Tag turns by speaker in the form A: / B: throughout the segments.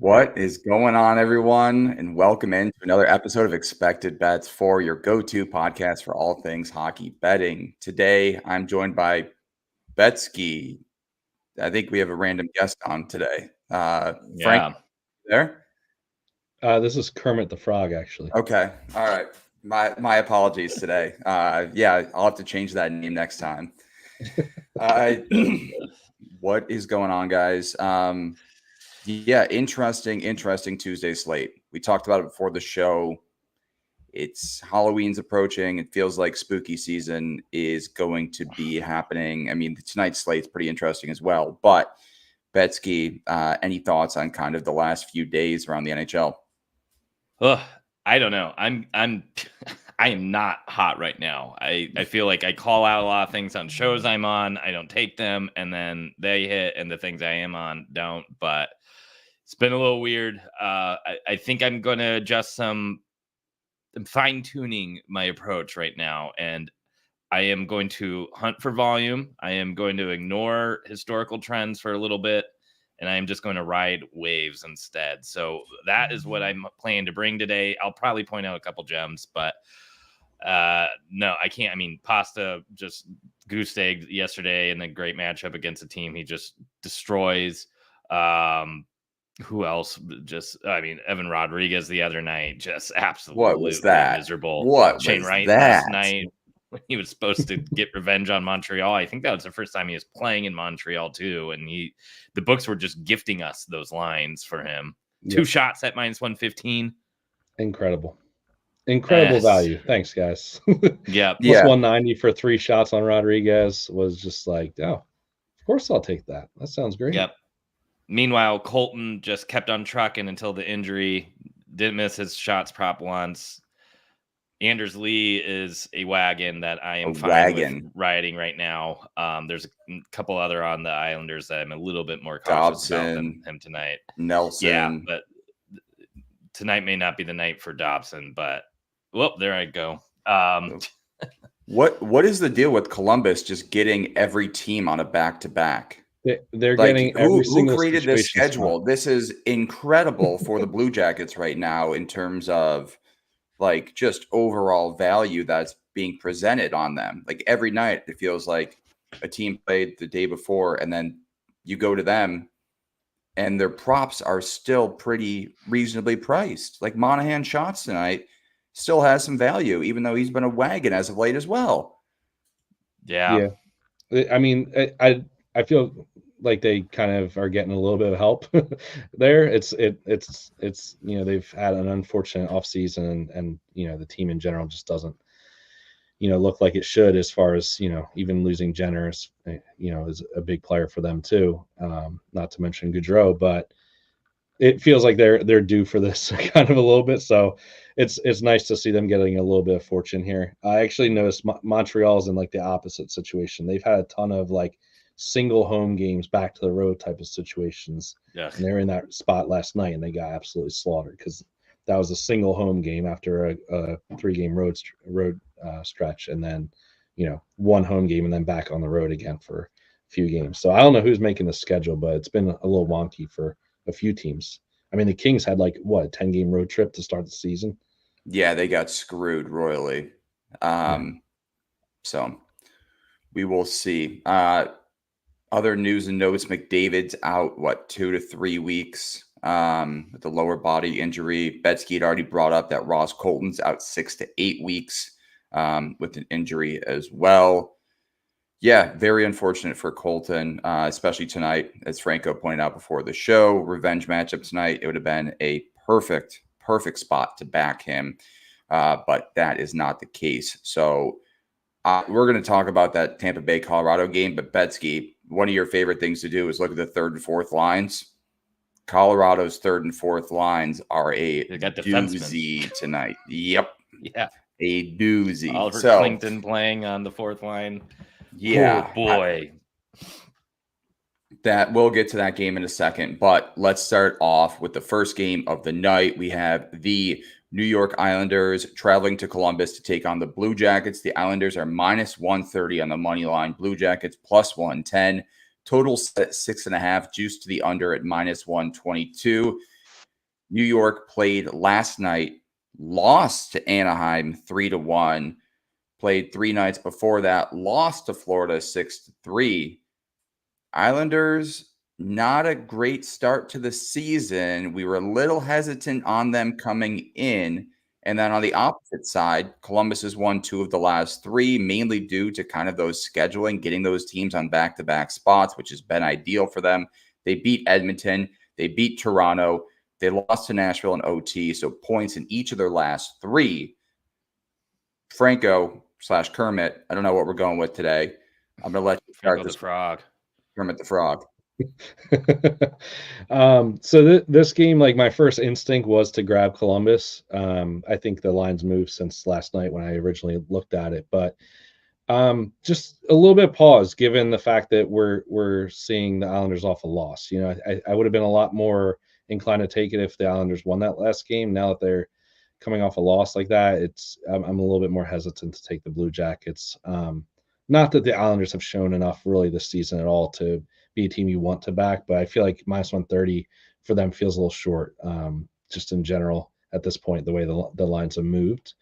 A: What is going on, everyone? And welcome into another episode of Expected Bets for your go-to podcast for all things hockey betting. Today, I'm joined by Betsky. I think we have a random guest on today. Frank,
B: Yeah.
A: there?
C: This is Kermit the Frog, actually.
A: Okay. All right. My apologies today. Yeah, I'll have to change that name next time. What is going on, guys? Yeah, interesting Tuesday slate. We talked about it before the show. It's Halloween's approaching. It feels like spooky season is going to be happening. I mean, tonight's slate's pretty interesting as well. But Betsky, any thoughts on kind of the last few days around the NHL?
B: I don't know. I am not hot right now. I feel like I call out a lot of things on shows I'm on. I don't take them, and then they hit, and the things I am on don't. But it's been a little weird. I think I'm going to adjust I'm fine-tuning my approach right now, and I am going to hunt for volume. I am going to ignore historical trends for a little bit, and I am just going to ride waves instead. So that is what I'm planning to bring today. I'll probably point out a couple gems, but no, I can't. I mean, Pasta just goose egg yesterday in a great matchup against a team he just destroys. Who else? Evan Rodriguez the other night, just absolutely
A: What was that?
B: miserable.
A: What
B: Shane
A: was
B: Wright
A: that?
B: last night when he was supposed to get revenge on Montreal. I think that was the first time he was playing in Montreal too, and the books were just gifting us those lines for him. Yep. 2 shots at -115.
C: Incredible value. Thanks, guys.
B: Yeah.
C: Plus 190 for 3 shots on Rodriguez was just like, oh, of course I'll take that. That sounds great.
B: Yep. Meanwhile, Colton just kept on trucking until the injury. Didn't miss his shots prop once. Anders Lee is a wagon that I am fine with riding right now. There's a couple other on the Islanders that I'm a little bit more cautious about than him tonight.
A: Nelson.
B: Yeah, but tonight may not be the night for Dobson, but there I go.
A: What is the deal with Columbus just getting every team on a back-to-back?
C: They're getting every single
A: who created this schedule? This is incredible for the Blue Jackets right now in terms of like just overall value that's being presented on them. Like every night it feels like a team played the day before and then you go to them and their props are still pretty reasonably priced. Like Monahan shots tonight still has some value, even though he's been a wagon as of late as well.
B: Yeah.
C: I mean, I feel like they kind of are getting a little bit of help there. It's they've had an unfortunate offseason and the team in general just doesn't look like it should, as far as even losing Jenner is a big player for them too, not to mention Gaudreau, but it feels like they're due for this kind of a little bit. So it's nice to see them getting a little bit of fortune here. I actually noticed Montreal's in like the opposite situation. They've had a ton of like single home games back to the road type of situations.
B: Yes.
C: And they're in that spot last night and they got absolutely slaughtered because that was a single home game after a 3-game road stretch, and then 1 home game and then back on the road again for a few games. So I don't know who's making the schedule, but it's been a little wonky for a few teams. I mean, the Kings had like a 10-game road trip to start the season.
A: Yeah, they got screwed royally. So we will see. Other news and notes: McDavid's out 2 to 3 weeks with the lower body injury. Betsky had already brought up that Ross Colton's out 6 to 8 weeks with an injury as well. Yeah, very unfortunate for Colton, especially tonight, as Franco pointed out before the show. Revenge matchup tonight. It would have been a perfect spot to back him, but that is not the case. So we're going to talk about that Tampa Bay Colorado game, but Betsky, one of your favorite things to do is look at the 3rd and 4th lines. Colorado's 3rd and 4th lines are a doozy tonight. Yep.
B: Yeah.
A: A doozy.
B: Oliver Clinton playing on the 4th line.
A: Yeah.
B: Oh, boy.
A: That we'll get to that game in a second, but let's start off with the first game of the night. We have the New York Islanders traveling to Columbus to take on the Blue Jackets. The Islanders are -130 on the money line. Blue Jackets +110. Total set 6.5. Juice to the under at -122. New York played last night, lost to Anaheim 3-1. Played 3 nights before that, lost to Florida 6-3. Islanders, not a great start to the season. We were a little hesitant on them coming in. And then on the opposite side, Columbus has won 2 of the last 3, mainly due to kind of those scheduling, getting those teams on back-to-back spots, which has been ideal for them. They beat Edmonton. They beat Toronto. They lost to Nashville in OT, so points in each of their last 3. Franco/Kermit, I don't know what we're going with today. I'm going to let you start this.
B: The Frog.
A: Kermit the Frog.
C: So this game, like, my first instinct was to grab Columbus. I think the line's moved since last night when I originally looked at it, but just a little bit of pause given the fact that we're seeing the Islanders off a loss. You know, I would have been a lot more inclined to take it if the Islanders won that last game. Now that they're coming off a loss like that, I'm a little bit more hesitant to take the Blue Jackets. Not that the Islanders have shown enough really this season at all to be a team you want to back, but I feel like -130 for them feels a little short, just in general at this point, the way the lines have moved.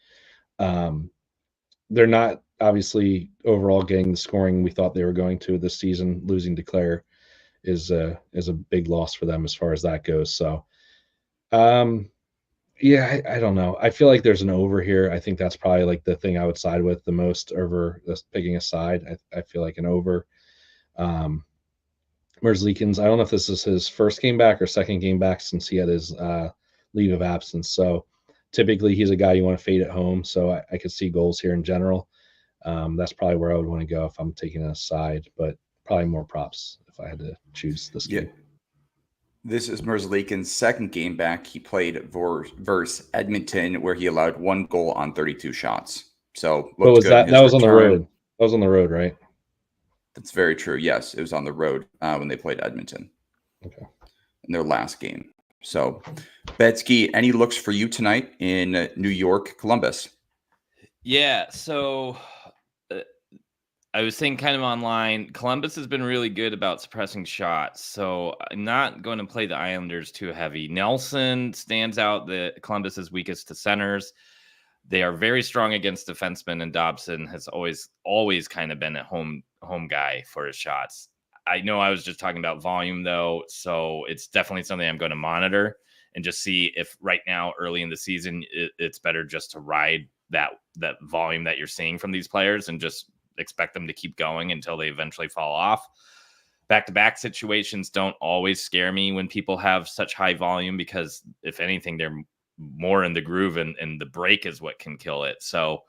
C: They're not obviously overall getting the scoring we thought they were going to this season. Losing Declare is a big loss for them as far as that goes. So, yeah, I don't know. I feel like there's an over here. I think that's probably like the thing I would side with the most over picking a side. I feel like an over. Merzlikins, I don't know if this is his first game back or second game back since he had his leave of absence. So typically he's a guy you want to fade at home. So I could see goals here in general. That's probably where I would want to go if I'm taking a side, but probably more props if I had to choose this game.
A: This is Merzlikins' second game back. He played versus Edmonton, where he allowed 1 goal on 32 shots. So
C: what was that? That was on the road. That was on the road, right?
A: That's very true. Yes, it was on the road when they played Edmonton.
C: Okay.
A: In their last game. So, Betsky, any looks for you tonight in New York, Columbus?
B: Yeah, so I was saying kind of online, Columbus has been really good about suppressing shots, so I'm not going to play the Islanders too heavy. Nelson stands out that Columbus is weakest to centers. They are very strong against defensemen, and Dobson has always kind of been a home guy for his shots. I know I was just talking about volume, though, so it's definitely something I'm going to monitor and just see if right now, early in the season, it's better just to ride that volume that you're seeing from these players and just expect them to keep going until they eventually fall off. Back-to-back situations don't always scare me when people have such high volume because, if anything, they're more in the groove and the break is what can kill it. So,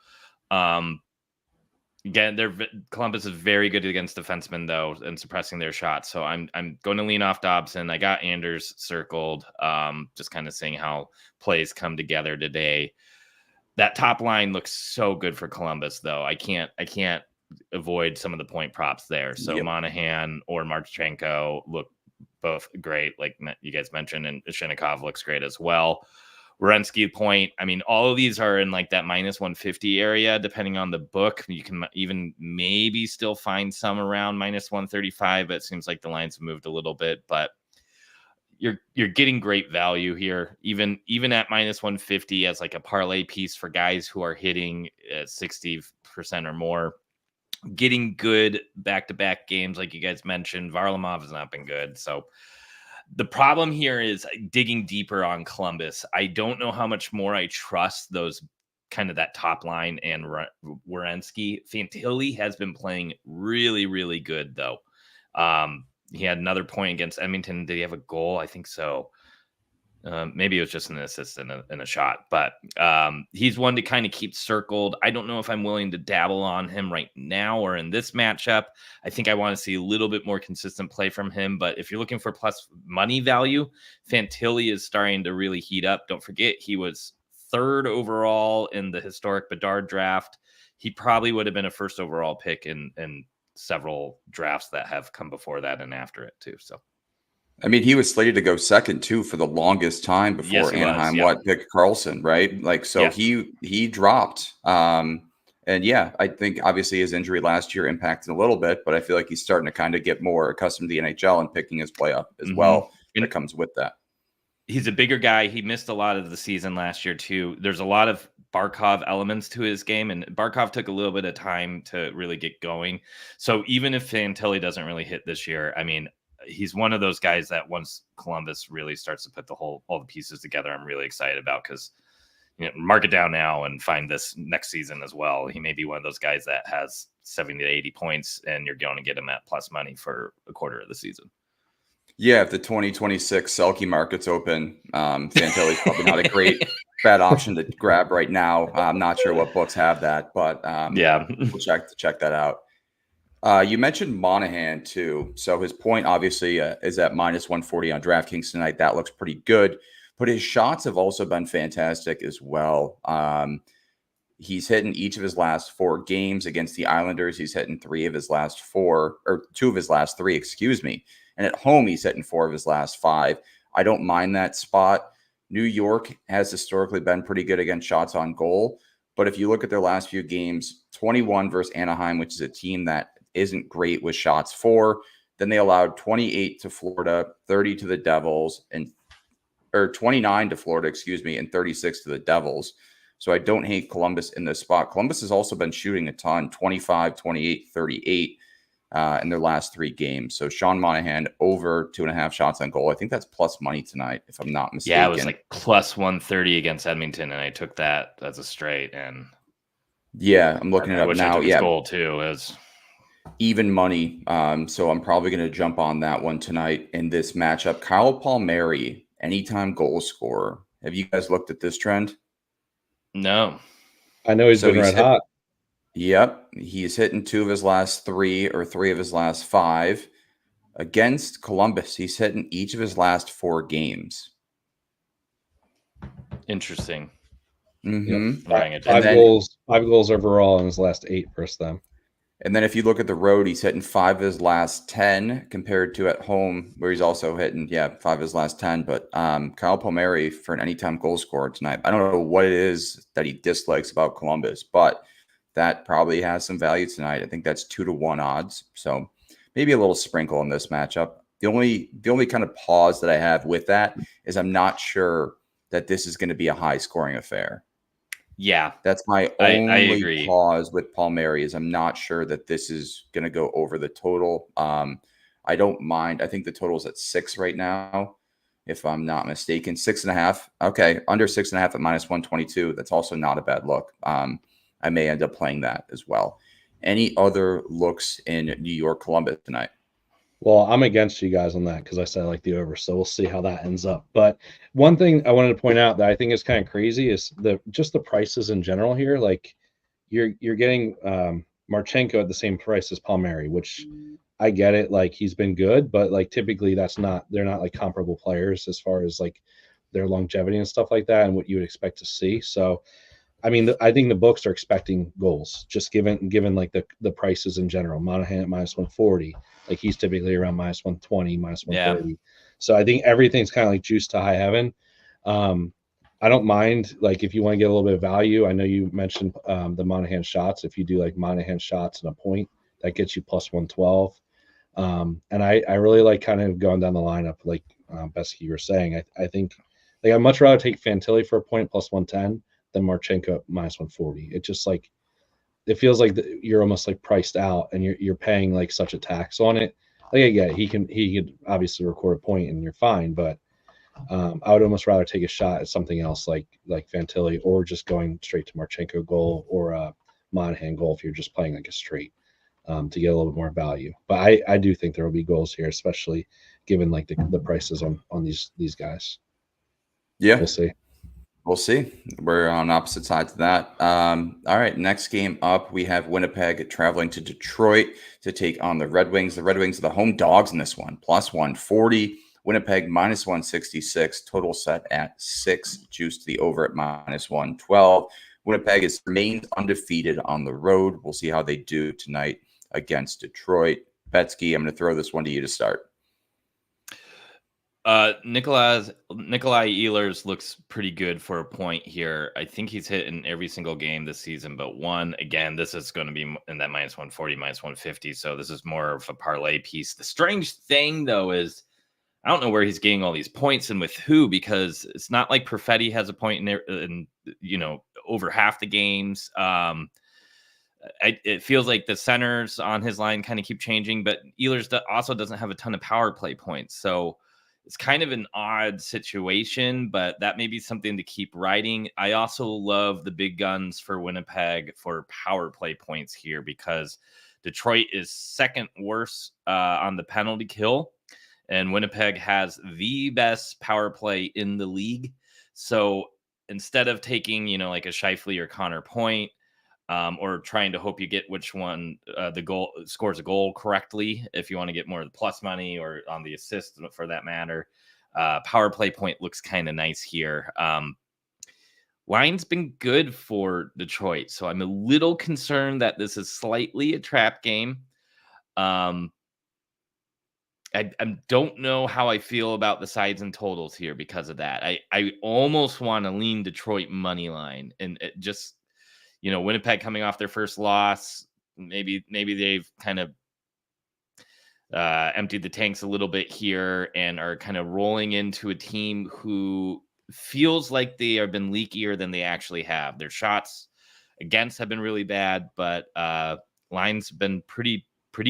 B: again, Columbus is very good against defensemen, though, and suppressing their shots. So I'm going to lean off Dobson. I got Anders circled, just kind of seeing how plays come together today. That top line looks so good for Columbus, though. I can't avoid some of the point props there. So Monahan or Marchenko look both great, like you guys mentioned, and Shinnikov looks great as well. Werenski point. I mean, all of these are in like that -150 area, depending on the book. You can even maybe still find some around -135, but it seems like the lines have moved a little bit. But you're getting great value here, even at -150 as like a parlay piece for guys who are hitting 60% or more. Getting good back-to-back games, like you guys mentioned. Varlamov has not been good, so the problem here is digging deeper on Columbus. I don't know how much more I trust those kind of that top line and Werenski. Fantilli has been playing really, really good, though. He had another point against Edmonton. Did he have a goal? I think so. Maybe it was just an assist and a shot, but he's one to kind of keep circled. I don't know if I'm willing to dabble on him right now or in this matchup. I think I want to see a little bit more consistent play from him, but if you're looking for plus money value, Fantilli is starting to really heat up. Don't forget, he was 3rd overall in the historic Bedard draft. He probably would have been a 1st overall pick in several drafts that have come before that and after it too. So,
A: I mean, he was slated to go second too for the longest time before Anaheim picked Carlson, right? Like, so he dropped. And yeah, I think obviously his injury last year impacted a little bit, but I feel like he's starting to kind of get more accustomed to the NHL and picking his play up as well. And it comes with that.
B: He's a bigger guy. He missed a lot of the season last year too. There's a lot of Barkov elements to his game, and Barkov took a little bit of time to really get going. So even if Fantilli doesn't really hit this year, I mean, he's one of those guys that once Columbus really starts to put all the pieces together, I'm really excited about, because mark it down now and find this next season as well. He may be one of those guys that has 70 to 80 points, and you're going to get him at plus money for a quarter of the season.
A: Yeah, if the 2026 Selke market's open, Fantilli's probably not a great bad option to grab right now. I'm not sure what books have that, but
B: yeah,
A: we'll check that out. You mentioned Monahan too. So his point obviously is at minus 140 on DraftKings tonight. That looks pretty good, but his shots have also been fantastic as well. He's hit in each of his last 4 games against the Islanders. He's hit in 2 of his last 3, excuse me. And at home, he's hit in 4 of his last 5. I don't mind that spot. New York has historically been pretty good against shots on goal. But if you look at their last few games, 21 versus Anaheim, which is a team that isn't great with shots for, then they allowed 28 to Florida, 30 to the Devils, or 29 to Florida, and 36 to the Devils. So I don't hate Columbus in this spot. Columbus has also been shooting a ton, 25, 28, 38 in their last 3 games. So Sean Monahan over 2.5 shots on goal. I think that's plus money tonight, if I'm not mistaken.
B: Yeah, it was like plus 130 against Edmonton, and I took that as a straight. And
A: yeah, I'm looking it up now. Yeah,
B: goal too is
A: even money. So I'm probably going to jump on that one tonight in this matchup. Kyle Palmieri, anytime goal scorer. Have you guys looked at this trend?
B: No.
C: I know he's been red hot.
A: Yep. He's hitting 2 of his last 3 or 3 of his last 5. Against Columbus, he's hitting each of his last 4 games.
B: Interesting.
A: Mm-hmm.
C: Yep. 5 goals overall in his last 8 versus them.
A: And then if you look at the road, he's hitting 5 of his last 10 compared to at home, where he's also hitting, 5 of his last 10. But Kyle Palmieri for an anytime goal scorer tonight. I don't know what it is that he dislikes about Columbus, but that probably has some value tonight. I think that's 2-1 odds. So maybe a little sprinkle in this matchup. The only kind of pause that I have with that is I'm not sure that this is going to be a high scoring affair.
B: Yeah,
A: that's my only pause with Palmieri is I'm not sure that this is going to go over the total. I don't mind. I think the total is at 6 right now, if I'm not mistaken. 6.5. Okay, under 6.5 at minus 122. That's also not a bad look. I may end up playing that as well. Any other looks in New York, Columbus tonight?
C: Well, I'm against you guys on that because I said I like the over, so we'll see how that ends up. But one thing I wanted to point out that I think is kind of crazy is the prices in general here. Like you're getting Marchenko at the same price as Palmieri, which I get it. Like he's been good, but like typically they're not like comparable players as far as like their longevity and stuff like that and what you would expect to see. So I mean, I think the books are expecting goals, just given like the prices in general. Monahan at minus 140, like he's typically around minus 120, minus 130. Yeah. So I think everything's kind of like juiced to high heaven. I don't mind, like if you want to get a little bit of value. I know you mentioned the Monahan shots. If you do like Monahan shots and a point, that gets you plus 112. And I really like kind of going down the lineup, like Besky, you were saying. I think like I'd much rather take Fantilli for a point plus 110. Than Marchenko minus 140. It just like it feels like you're almost like priced out and you're paying like such a tax on it. Like again, he could obviously record a point and you're fine, but I would almost rather take a shot at something else like Fantilli or just going straight to Marchenko goal or a Monahan goal if you're just playing like a straight to get a little bit more value. But I do think there will be goals here, especially given like the prices on these guys.
A: Yeah,
C: we'll see.
A: We'll see. We're on opposite sides of that. All right, next game up, we have Winnipeg traveling to Detroit to take on the Red Wings. The Red Wings are the home dogs in this one, plus 140. Winnipeg minus 166. Total set at 6. Juice to the over at minus 112. Winnipeg has remained undefeated on the road. We'll see how they do tonight against Detroit. Betsky, I'm going to throw this one to you to start.
B: Nikolai Ehlers looks pretty good for a point here. I think he's hit in every single game this season, but one. Again, this is going to be in that minus 140, minus 150. So this is more of a parlay piece. The strange thing, though, is I don't know where he's getting all these points and with who, because it's not like Perfetti has a point in there in over half the games. It feels like the centers on his line kind of keep changing, but Ehlers also doesn't have a ton of power play points. So it's kind of an odd situation, but that may be something to keep riding. I also love the big guns for Winnipeg for power play points here, because Detroit is second worst on the penalty kill, and Winnipeg has the best power play in the league. So instead of taking, like a Scheifele or Connor Point, or trying to hope you get which one the goal scores a goal correctly, if you want to get more of the plus money or on the assist for that matter, power play point looks kind of nice here. Line's been good for Detroit, so I'm a little concerned that this is slightly a trap game. I don't know how I feel about the sides and totals here because of that. I almost want to lean Detroit money line, and it just, Winnipeg coming off their first loss, maybe they've kind of emptied the tanks a little bit here and are kind of rolling into a team who feels like they have been leakier than they actually have. Their shots against have been really bad, but line's been pretty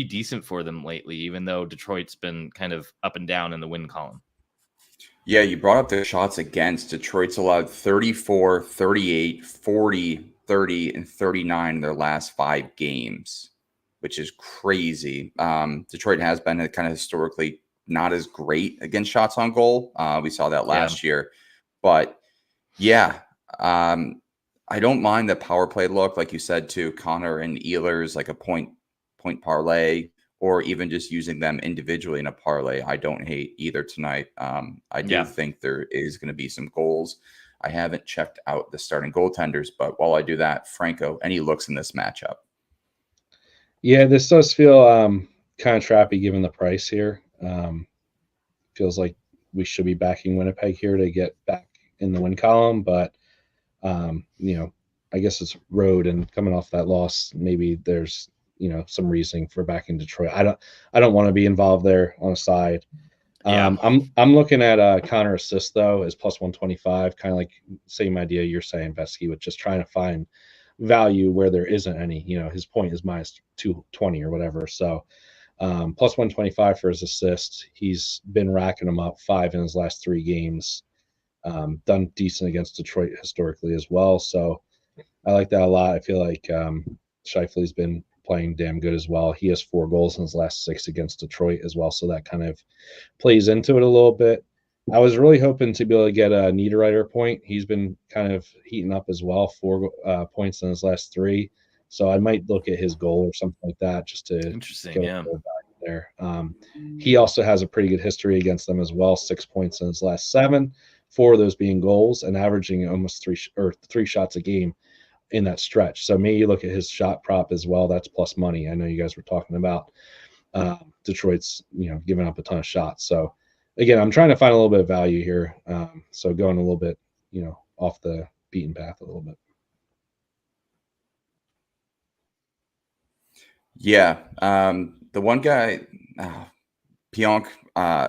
B: decent for them lately, even though Detroit's been kind of up and down in the win column.
A: Yeah, you brought up the shots against. Detroit's allowed 34, 38, 40, 30, and 39 in their last 5 games, which is crazy. Detroit has been kind of historically not as great against shots on goal. We saw that last year. But yeah, I don't mind the power play look, like you said, to Connor and Ehlers, like a point parlay, or even just using them individually in a parlay. I don't hate either tonight. I do think there is going to be some goals. I haven't checked out the starting goaltenders, but while I do that, Franco, any looks in this matchup?
C: Yeah, this does feel kind of trappy given the price here. Feels like we should be backing Winnipeg here to get back in the win column, but I guess it's road, and coming off that loss, maybe there's some reasoning for backing Detroit. I don't want to be involved there on a side. I'm looking at Connor assist though as plus 125, kind of like same idea you're saying, Vesky, with just trying to find value where there isn't any. His point is minus 220 or whatever. So plus 125 for his assist. He's been racking them up 5 in his last 3 games. Done decent against Detroit historically as well. So I like that a lot. I feel like Scheifele's been playing damn good as well. He has 4 goals in his last 6 against Detroit as well. So that kind of plays into it a little bit. I was really hoping to be able to get a Niederreiter point. He's been kind of heating up as well, 4 points in his last 3. So I might look at his goal or something like that just to
B: interesting,
C: get a little value there. He also has a pretty good history against them as well, 6 points in his last 7, 4 of those being goals, and averaging almost 3 shots a game in that stretch. So maybe you look at his shot prop as well. That's plus money. I know you guys were talking about Detroit's, giving up a ton of shots. So again, I'm trying to find a little bit of value here. So going a little bit, off the beaten path a little bit.
A: Yeah. The one guy, Pionk,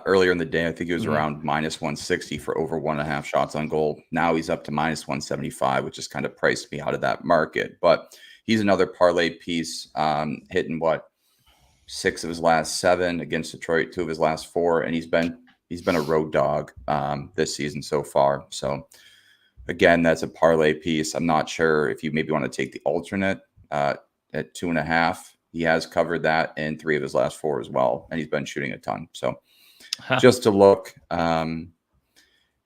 A: earlier in the day, I think he was around minus 160 for over 1.5 shots on goal. Now he's up to minus 175, which has kind of priced me out of that market. But he's another parlay piece, hitting 6 of his last 7 against Detroit, 2 of his last 4, and he's been a road dog this season so far. So again, that's a parlay piece. I'm not sure if you maybe want to take the alternate at 2.5. He has covered that in 3 of his last 4 as well, and he's been shooting a ton. So just to look,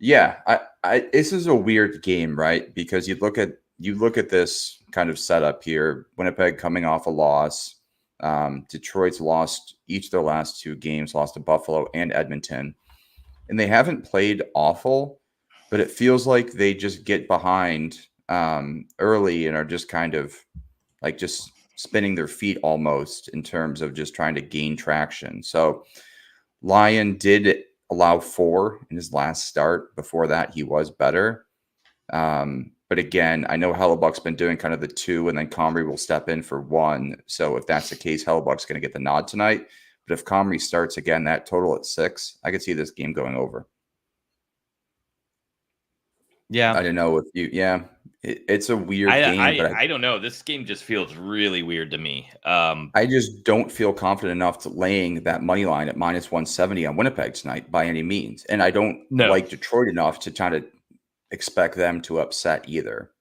A: this is a weird game, right? Because you look at this kind of setup here. Winnipeg coming off a loss. Detroit's lost each of their last 2 games, lost to Buffalo and Edmonton, and they haven't played awful, but it feels like they just get behind early and are just kind of like just spinning their feet almost in terms of just trying to gain traction. So Lyon did allow 4 in his last start. Before that, he was better. But again, I know Hellebuck's been doing kind of the 2, and then Comrie will step in for 1. So if that's the case, Hellebuck's going to get the nod tonight. But But if Comrie starts again, that total at 6, I could see this game going over.
B: Yeah.
A: I don't know if you. Yeah, it's a weird game, but
B: I don't know. This game just feels really weird to me.
A: I just don't feel confident enough to laying that money line at -170 on Winnipeg tonight by any means. And I don't like Detroit enough to try to expect them to upset either.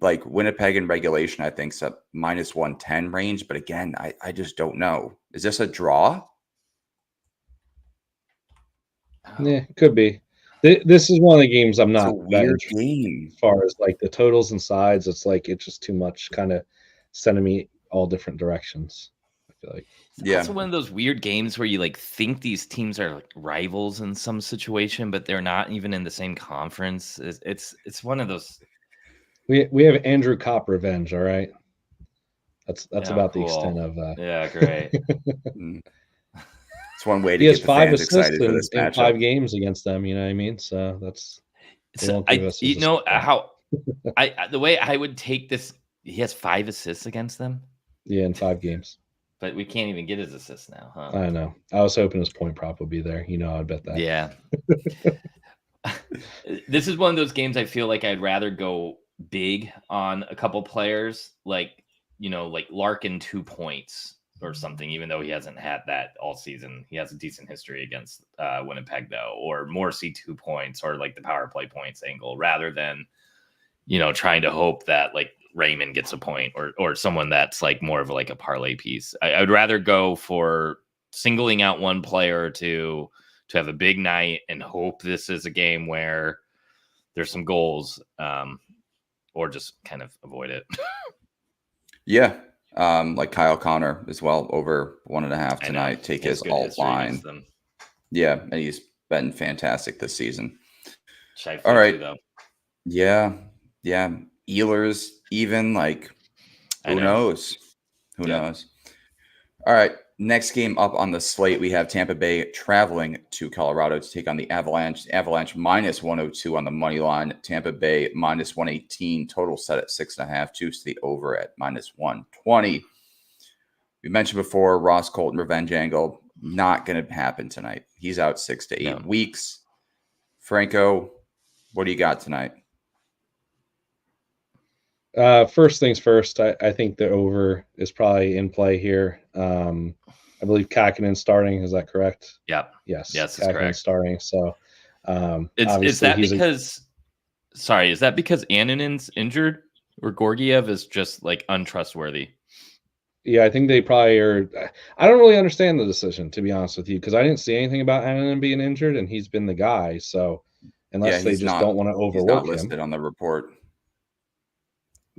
A: Like Winnipeg in regulation, I think, is at -110 range. But again, I just don't know. Is this a draw?
C: Yeah, could be. This is one of the games I'm
A: It's
C: not
A: a weird game.
C: as far as like the totals and sides. It's like it's just too much, kind of sending me all different directions. I feel like
B: it's also one of those weird games where you like think these teams are like rivals in some situation, but they're not even in the same conference. It's one of those.
C: We have Andrew Kopp revenge. All right, that's about the extent of.
B: Yeah, great.
A: It's one way to
C: he has
A: get the
C: 5
A: fans
C: assists
A: excited for this
C: in
A: matchup.
C: 5 games against them. You know what I mean? So that's.
B: So how the way I would take this. He has 5 assists against them.
C: Yeah, in 5 games.
B: But we can't even get his assists now, huh?
C: I know. I was hoping his point prop would be there. You know, I'd bet that.
B: Yeah. This is one of those games I feel like I'd rather go big on a couple players, like Larkin 2 points or something, even though he hasn't had that all season. He has a decent history against Winnipeg, though, or Morrissey 2 points, or like the power play points angle, rather than, trying to hope that like Raymond gets a point or someone that's like more of like a parlay piece. I would rather go for singling out one player or two to have a big night and hope this is a game where there's some goals, or just kind of avoid it.
A: Yeah. Like Kyle Connor as well, over 1.5 tonight. Take his alt line. Yeah, and he's been fantastic this season. All right.
B: Though.
A: Yeah. Ehlers, even like, who knows? Who knows? All right. Next game up on the slate, we have Tampa Bay traveling to Colorado to take on the Avalanche. Avalanche -102 on the money line. Tampa Bay -118. Total set at 6.5. Juice the over at -120. We mentioned before Ross Colton revenge angle. Not going to happen tonight. He's out 6 to 8 weeks. Franco, what do you got tonight?
C: First things first, I think the over is probably in play here. I believe Kakinen starting. Is that correct?
B: Yep.
C: Yes.
B: Yes, that's correct.
C: Starting. So,
B: is that because? Sorry, is that because Annunin's injured or Georgiev is just like untrustworthy?
C: Yeah, I think they probably are. I don't really understand the decision, to be honest with you, because I didn't see anything about Annunin being injured, and he's been the guy. So, unless they just don't want to overwork
A: he's not listed on the report.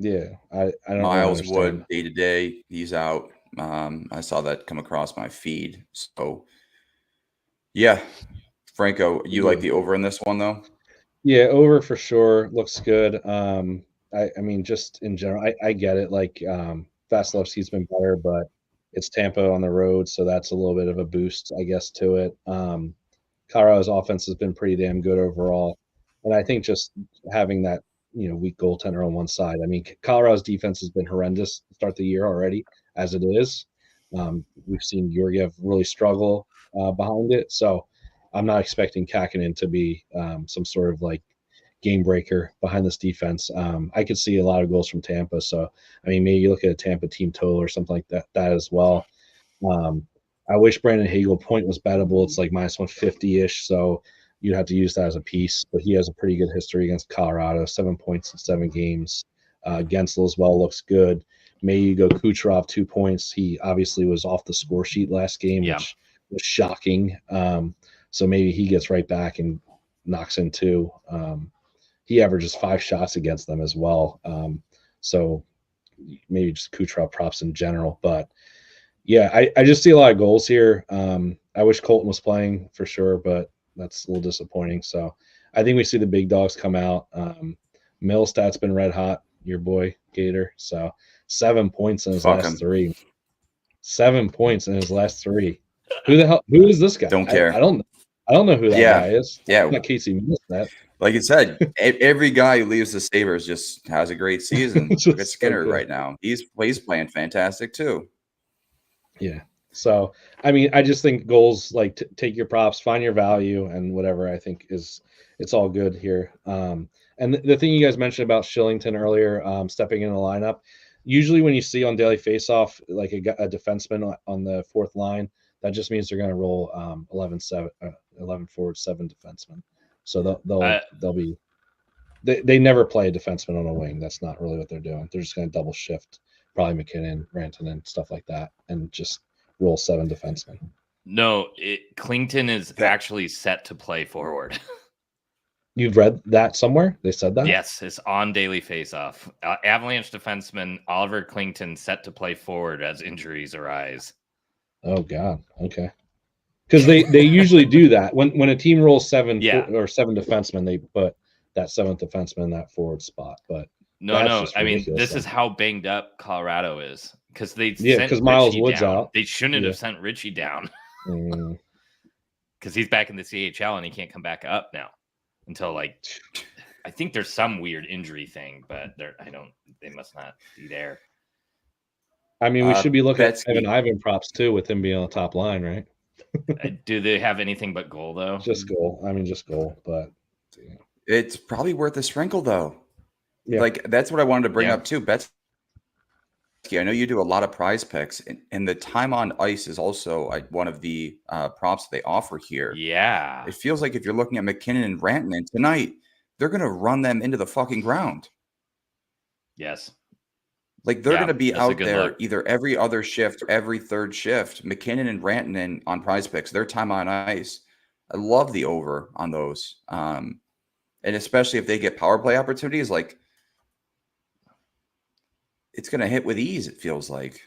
C: Yeah, I don't.
A: Miles Wood day to day, he's out. I saw that come across my feed. So, yeah, Franco, you like the over in this one though?
C: Yeah, over for sure. Looks good. I mean, just in general, I get it. Like, Vasilevsky's been better, but it's Tampa on the road, so that's a little bit of a boost, I guess, to it. Colorado's offense has been pretty damn good overall, and I think just having that weak goaltender on one side. I mean, Colorado's defense has been horrendous to start the year already, as it is. We've seen Georgiev really struggle behind it, so I'm not expecting Kakinen to be some sort of like game breaker behind this defense. I could see a lot of goals from Tampa, so I mean, maybe you look at a Tampa team total or something like that as well. I wish Brandon Hagel point was bettable. It's like -150-ish, so you'd have to use that as a piece, but he has a pretty good history against Colorado, 7 points in 7 games. Gensel as well looks good. Maybe you go Kucherov 2 points. He obviously was off the score sheet last game, which was shocking. So maybe he gets right back and knocks in 2. He averages 5 shots against them as well. So maybe just Kucherov props in general. But yeah, I just see a lot of goals here. I wish Colton was playing for sure, but that's a little disappointing. So I think we see the big dogs come out. Millstat's been red hot, your boy Gator. So 7 points in his last 3. 7 points in his last 3. Who is this guy?
A: Don't care.
C: I don't know who that guy is.
A: Yeah.
C: Not Casey Millstat.
A: Like you said, every guy who leaves the Sabres just has a great season. Look at Skinner right now. He's playing fantastic too.
C: Yeah. So, I mean, I just think goals like take your props, find your value, and whatever. I think it's all good here. And the thing you guys mentioned about Shillington earlier, stepping in the lineup. Usually, when you see on daily faceoff like a defenseman on the fourth line, that just means they're going to roll 11 forward, 7 defensemen. So they'll be they never play a defenseman on a wing. That's not really what they're doing. They're just going to double shift, probably McKinnon, Rantanen, stuff like that, and just roll 7 defensemen.
B: No, Klington is actually set to play forward.
C: You've read that somewhere? They said that?
B: Yes, it's on Daily Faceoff. Avalanche defenseman Oliver Klington set to play forward as injuries arise.
C: Oh God. Okay. Because they usually do that when a team rolls 7 or 7 defensemen, they put that 7th defenseman in that forward spot. But
B: no, I mean this is how banged up Colorado is because
C: because Miles Wood's out.
B: They shouldn't have sent Richie down because he's back in the CHL and he can't come back up now until like I think there's some weird injury thing, but they must not be there.
C: I mean, we should be looking at Evan Ivan props too with him being on the top line, right?
B: Do they have anything but goal though?
C: Just goal. I mean, just goal, but
A: it's probably worth a sprinkle though.
C: Yeah.
A: Like that's what I wanted to bring up too. Betsky, I know you do a lot of prize picks, and the time on ice is also one of the props they offer here.
B: Yeah.
A: It feels like if you're looking at McKinnon and Rantanen tonight, they're going to run them into the fucking ground.
B: Yes.
A: Like they're going to be out there either every other shift, every third shift. McKinnon and Rantanen on prize picks, their time on ice. I love the over on those. And especially if they get power play opportunities, like it's going to hit with ease, it feels like.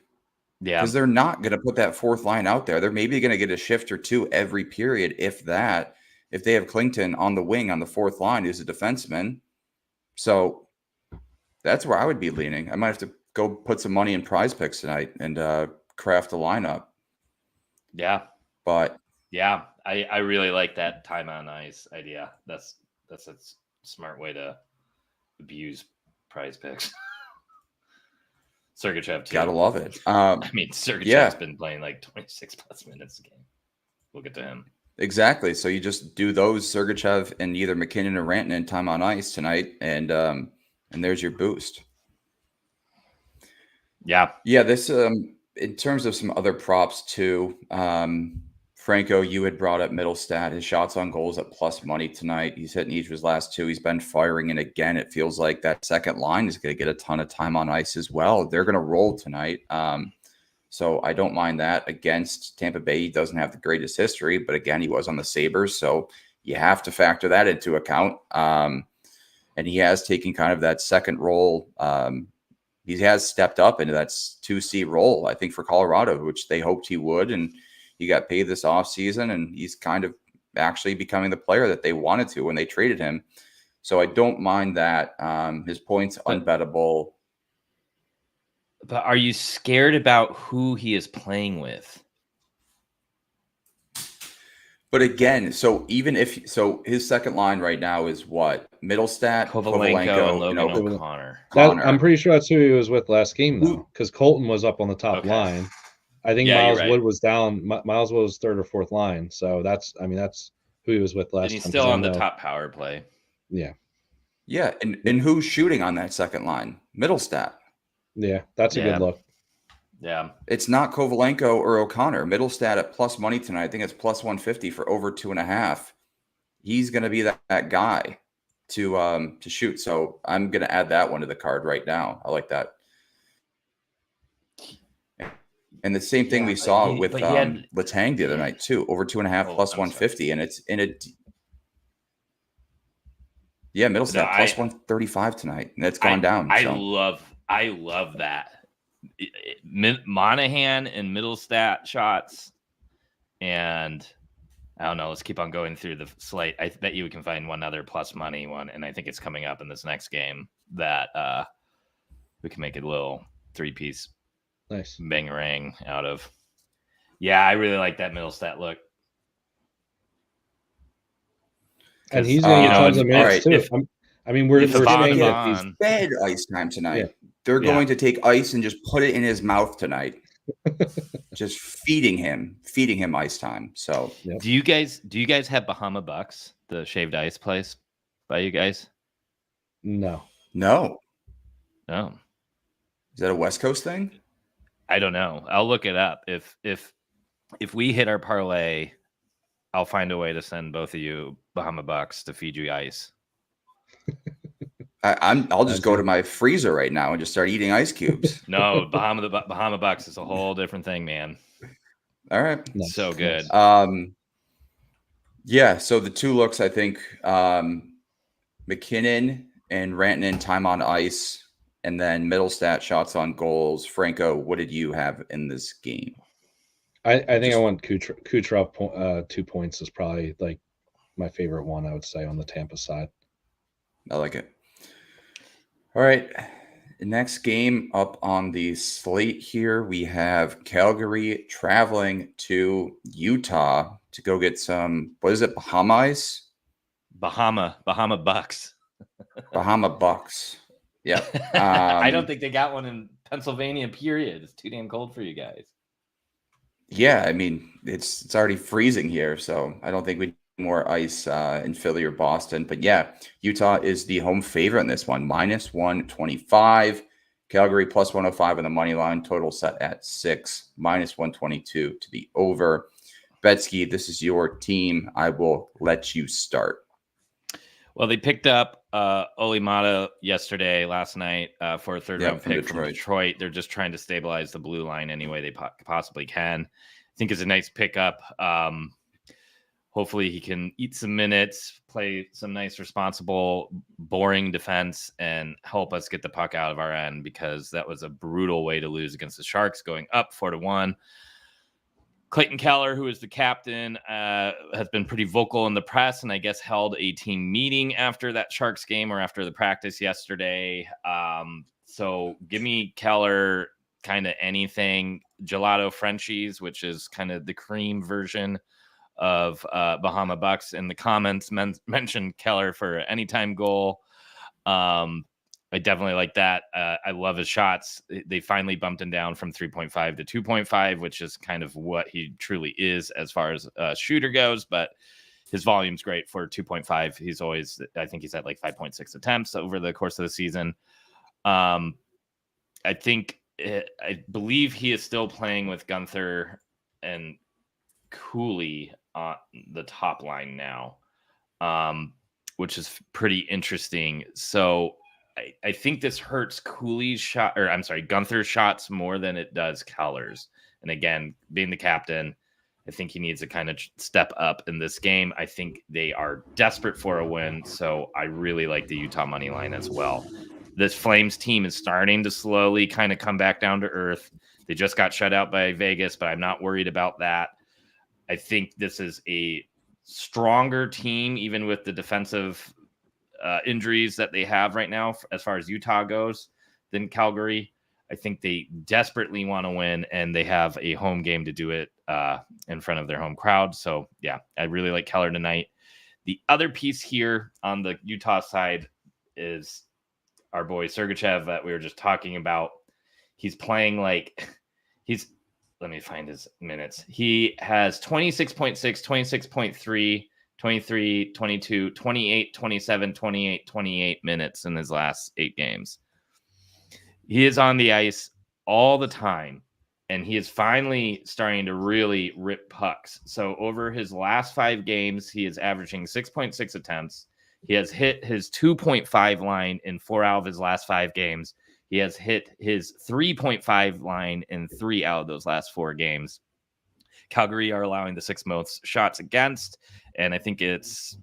B: Yeah.
A: Because they're not going to put that fourth line out there. They're maybe going to get a shift or two every period, if that. If they have Klington on the wing on the fourth line, who's a defenseman. So that's where I would be leaning. I might have to go put some money in prize picks tonight and craft a lineup.
B: Yeah.
A: But
B: yeah, I really like that time on ice idea. That's a smart way to abuse prize picks. Sergachev too.
A: Gotta love it.
B: I mean, Sergachev's been playing like 26 plus minutes a game. We'll get to him.
A: Exactly. So you just do those Sergachev and either McKinnon or Rantanen time on ice tonight, and there's your boost.
B: Yeah.
A: Yeah. This in terms of some other props too. Franco, you had brought up Middlestat. His shots on goals at plus money tonight. He's hitting each of his last 2. He's been firing, and again, it feels like that second line is going to get a ton of time on ice as well. They're going to roll tonight. So I don't mind that. Against Tampa Bay, he doesn't have the greatest history, but again, he was on the Sabres, so you have to factor that into account. And he has taken kind of that second role. He has stepped up into that 2C role, I think, for Colorado, which they hoped he would, and he got paid this offseason, and he's kind of actually becoming the player that they wanted to when they traded him. So I don't mind that. His points unbettable.
B: But are you scared about who he is playing with?
A: But again, so even if his second line right now is what? Middlestat,
B: Kovalenko, and Logan O'Connor.
C: I'm pretty sure that's who he was with last game, though, because Colton was up on the top line. I think Miles Wood was down. Miles Wood was third or fourth line. So that's who he was with last time.
B: And he's still on the top power play.
C: Yeah.
A: Yeah. And who's shooting on that second line? Middlestat.
C: Yeah. That's a good look.
B: Yeah.
A: It's not Kovalenko or O'Connor. Middlestat at plus money tonight. I think it's plus 150 for over 2.5. He's going to be that guy to shoot. So I'm going to add that one to the card right now. I like that. And the same thing we saw with Letang the other night too, over 2.5 plus 150, and it's in a Middlestat plus 135 tonight, and it's gone down.
B: I love that. Monahan and Middlestat shots, and I don't know. Let's keep on going through the slate. I bet you we can find one other plus money one, and I think it's coming up in this next game that we can make a little 3-piece.
C: Nice
B: bangarang out of. Yeah, I really like that Middlestat look.
C: And he's going to get tons of minutes too. We're
A: saying that he's fed ice time tonight. Yeah. They're going to take ice and just put it in his mouth tonight. just feeding him ice time. So
C: Yep.
B: Do you guys have Bahama Bucks, the shaved ice place by you guys?
C: No.
A: no,
B: No.
A: is that a West Coast thing?
B: I don't know. I'll look it up. If we hit our parlay, I'll find a way to send both of you Bahama Bucks to feed you ice.
A: I'll just go to my freezer right now and just start eating ice cubes.
B: No, Bahama Bucks is a whole different thing, man.
A: All right.
C: Nice,
B: So good.
C: nice.
A: Yeah, so the two looks, I think, McKinnon and Rantanen time on ice, and then Middlestat shots on goals. Franco, what did you have in this game?
C: I think I want Kucherov 2 points is probably like my favorite one, I would say, on the Tampa side.
A: I like it. All right. The next game up on the slate here, we have Calgary traveling to Utah to go get some, what is it, Bahama ice?
B: Bahama Bucks.
A: Bahama Bucks. Yeah.
B: I don't think they got one in Pennsylvania, period. It's too damn cold for you guys.
A: Yeah, I mean, it's already freezing here, so I don't think we need more ice in Philly or Boston. But yeah, Utah is the home favorite in this one, minus 125. Calgary plus 105 on the money line, total set at 6, minus 122 to the over. Betsky, this is your team. I will let you start.
B: Well, they picked up Olimata last night for a third-round pick from Detroit. They're just trying to stabilize the blue line any way they possibly can. I think it's a nice pickup. Hopefully he can eat some minutes, play some nice, responsible, boring defense, and help us get the puck out of our end, because that was a brutal way to lose against the Sharks, going up 4-1. Clayton Keller, who is the captain, has been pretty vocal in the press, and I guess held a team meeting after that Sharks game or after the practice yesterday. So give me Keller kind of anything. Gelato Frenchies, which is kind of the cream version of Bahama Bucks. In the comments, mentioned Keller for an anytime goal. I definitely like that. I love his shots. They finally bumped him down from 3.5 to 2.5, which is kind of what he truly is as far as shooter goes. But his volume's great for 2.5. He's always, I think he's at like 5.6 attempts over the course of the season. I believe he is still playing with Gunther and Cooley on the top line now, which is pretty interesting. So I think this hurts Gunther's shots more than it does Keller's. And again, being the captain, I think he needs to kind of step up in this game. I think they are desperate for a win, so I really like the Utah money line as well. This Flames team is starting to slowly kind of come back down to earth. They just got shut out by Vegas, but I'm not worried about that. I think this is a stronger team, even with the defensive injuries that they have right now, as far as Utah goes, than Calgary. I think they desperately want to win, and they have a home game to do it in front of their home crowd. So, yeah, I really like Keller tonight. The other piece here on the Utah side is our boy Sergachev that we were just talking about. He's playing let me find his minutes. He has 26.6, 26.3, 23, 22, 28, 27, 28, 28 minutes in his last 8 games. He is on the ice all the time, and he is finally starting to really rip pucks. So over his last 5 games, he is averaging 6.6 attempts. He has hit his 2.5 line in 4 out of his last 5 games. He has hit his 3.5 line in 3 out of those last 4 games. Calgary are allowing the 6th most shots against, and I think it's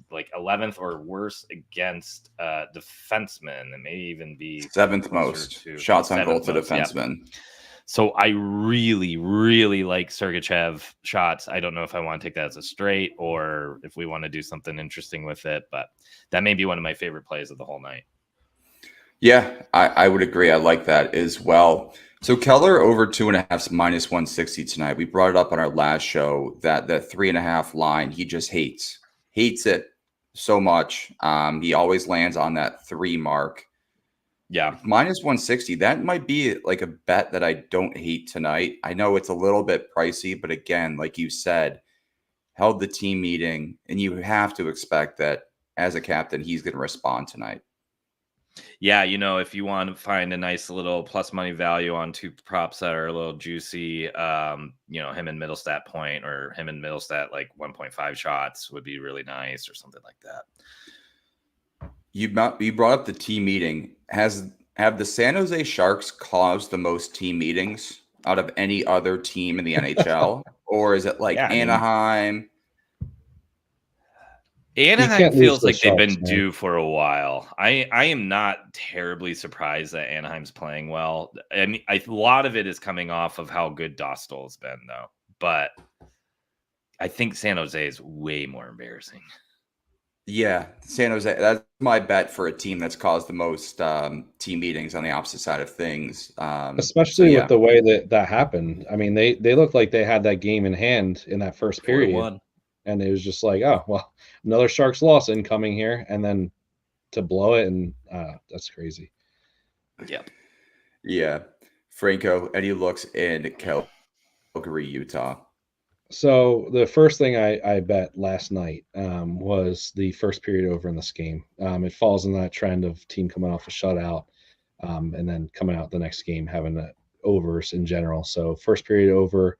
B: like 11th or worse against defensemen, and maybe even be
A: 7th most shots on goal to defensemen.
B: Yeah. So I really, really like Sergachev shots. I don't know if I want to take that as a straight or if we want to do something interesting with it, but that may be one of my favorite plays of the whole night.
A: Yeah, I would agree. I like that as well. So Keller over 2.5 minus 160 tonight. We brought it up on our last show that 3.5 line, he just hates it so much. He always lands on that 3 mark.
B: Yeah.
A: Minus 160. That might be like a bet that I don't hate tonight. I know it's a little bit pricey, but again, like you said, held the team meeting, and you have to expect that as a captain, he's going to respond tonight.
B: Yeah, if you want to find a nice little plus money value on two props that are a little juicy, him and Middlestat point or him and Middlestat like 1.5 shots would be really nice or something like that.
A: You brought up the team meeting. Have the San Jose Sharks caused the most team meetings out of any other team in the NHL? Or is it like Anaheim?
B: Anaheim feels like they've been
C: man.
B: due for a while. I am not terribly surprised that Anaheim's playing well. I mean, a lot of it is coming off of how good Dostal's been, though. But I think San Jose is way more embarrassing.
A: Yeah, San Jose. That's my bet for a team that's caused the most team meetings on the opposite side of things.
C: Especially with the way that happened. I mean, they looked like they had that game in hand in that first period. And it was just like, oh, well, another Sharks loss incoming here. And then to blow it, and that's crazy.
B: Yep.
A: Yeah. Franco, any looks in Calgary, Utah?
C: So the first thing I bet last night was the first period over in this game. It falls in that trend of team coming off a shutout and then coming out the next game having the overs in general. So first period over,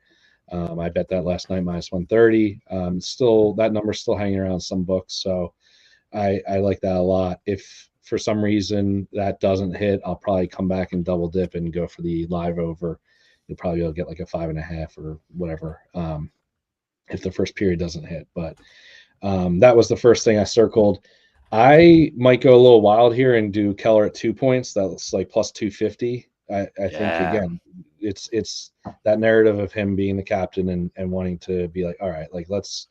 C: I bet that last night minus 130. Still, that number's still hanging around some books, so I like that a lot. If for some reason that doesn't hit, I'll probably come back and double dip and go for the live over. You'll probably be able to get like a 5.5 or whatever if the first period doesn't hit. But that was the first thing I circled. I might go a little wild here and do Keller at 2 points. That's like plus 250. I think again, it's that narrative of him being the captain and wanting to be like, all right, like let's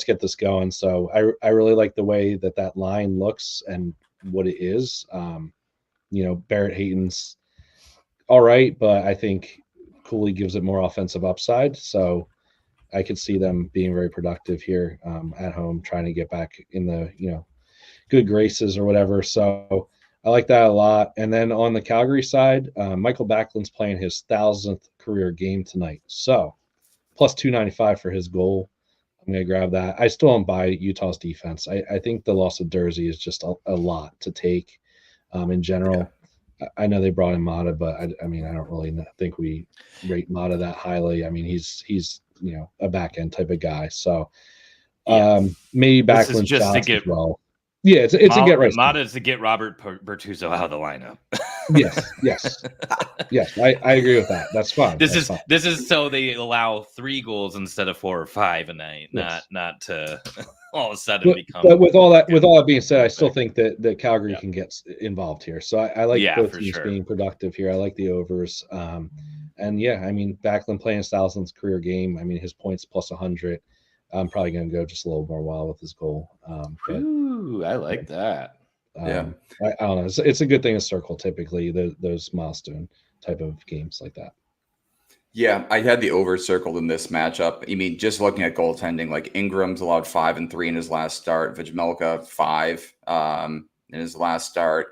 C: get this going. So I really like the way that line looks and what it is. Barrett Hayton's all right, but I think Cooley gives it more offensive upside. So I could see them being very productive here at home, trying to get back in the good graces or whatever. So I like that a lot. And then on the Calgary side, Michael Backlund's playing his 1,000th career game tonight. So plus 295 for his goal. I'm going to grab that. I still don't buy Utah's defense. I think the loss of Dursey is just a lot to take in general. Yeah. I know they brought in Mata, but I mean, I don't really think we rate Mata that highly. I mean, he's a back end type of guy. So maybe Backlund just to get as well. Yeah, it's a get right.
B: Mata's to get Robert Bertuzzo out of the lineup.
C: Yes. I agree with that. That's fine.
B: This is so they allow 3 goals instead of 4 or 5 a night, not to all of a sudden become.
C: But with all that being said, I still think that Calgary can get involved here. So I like both teams being productive here. I like the overs. And yeah, I mean, Backlund playing his 1,000th career game. I mean, his points plus 100. I'm probably going to go just a little more wild with his goal.
B: Ooh, I like that.
C: I don't know. It's a good thing to circle typically those milestone type of games like that.
A: Yeah, I had the over circled in this matchup. I mean, just looking at goaltending, like Ingram's allowed 5 and 3 in his last start. Vejmelka 5 in his last start.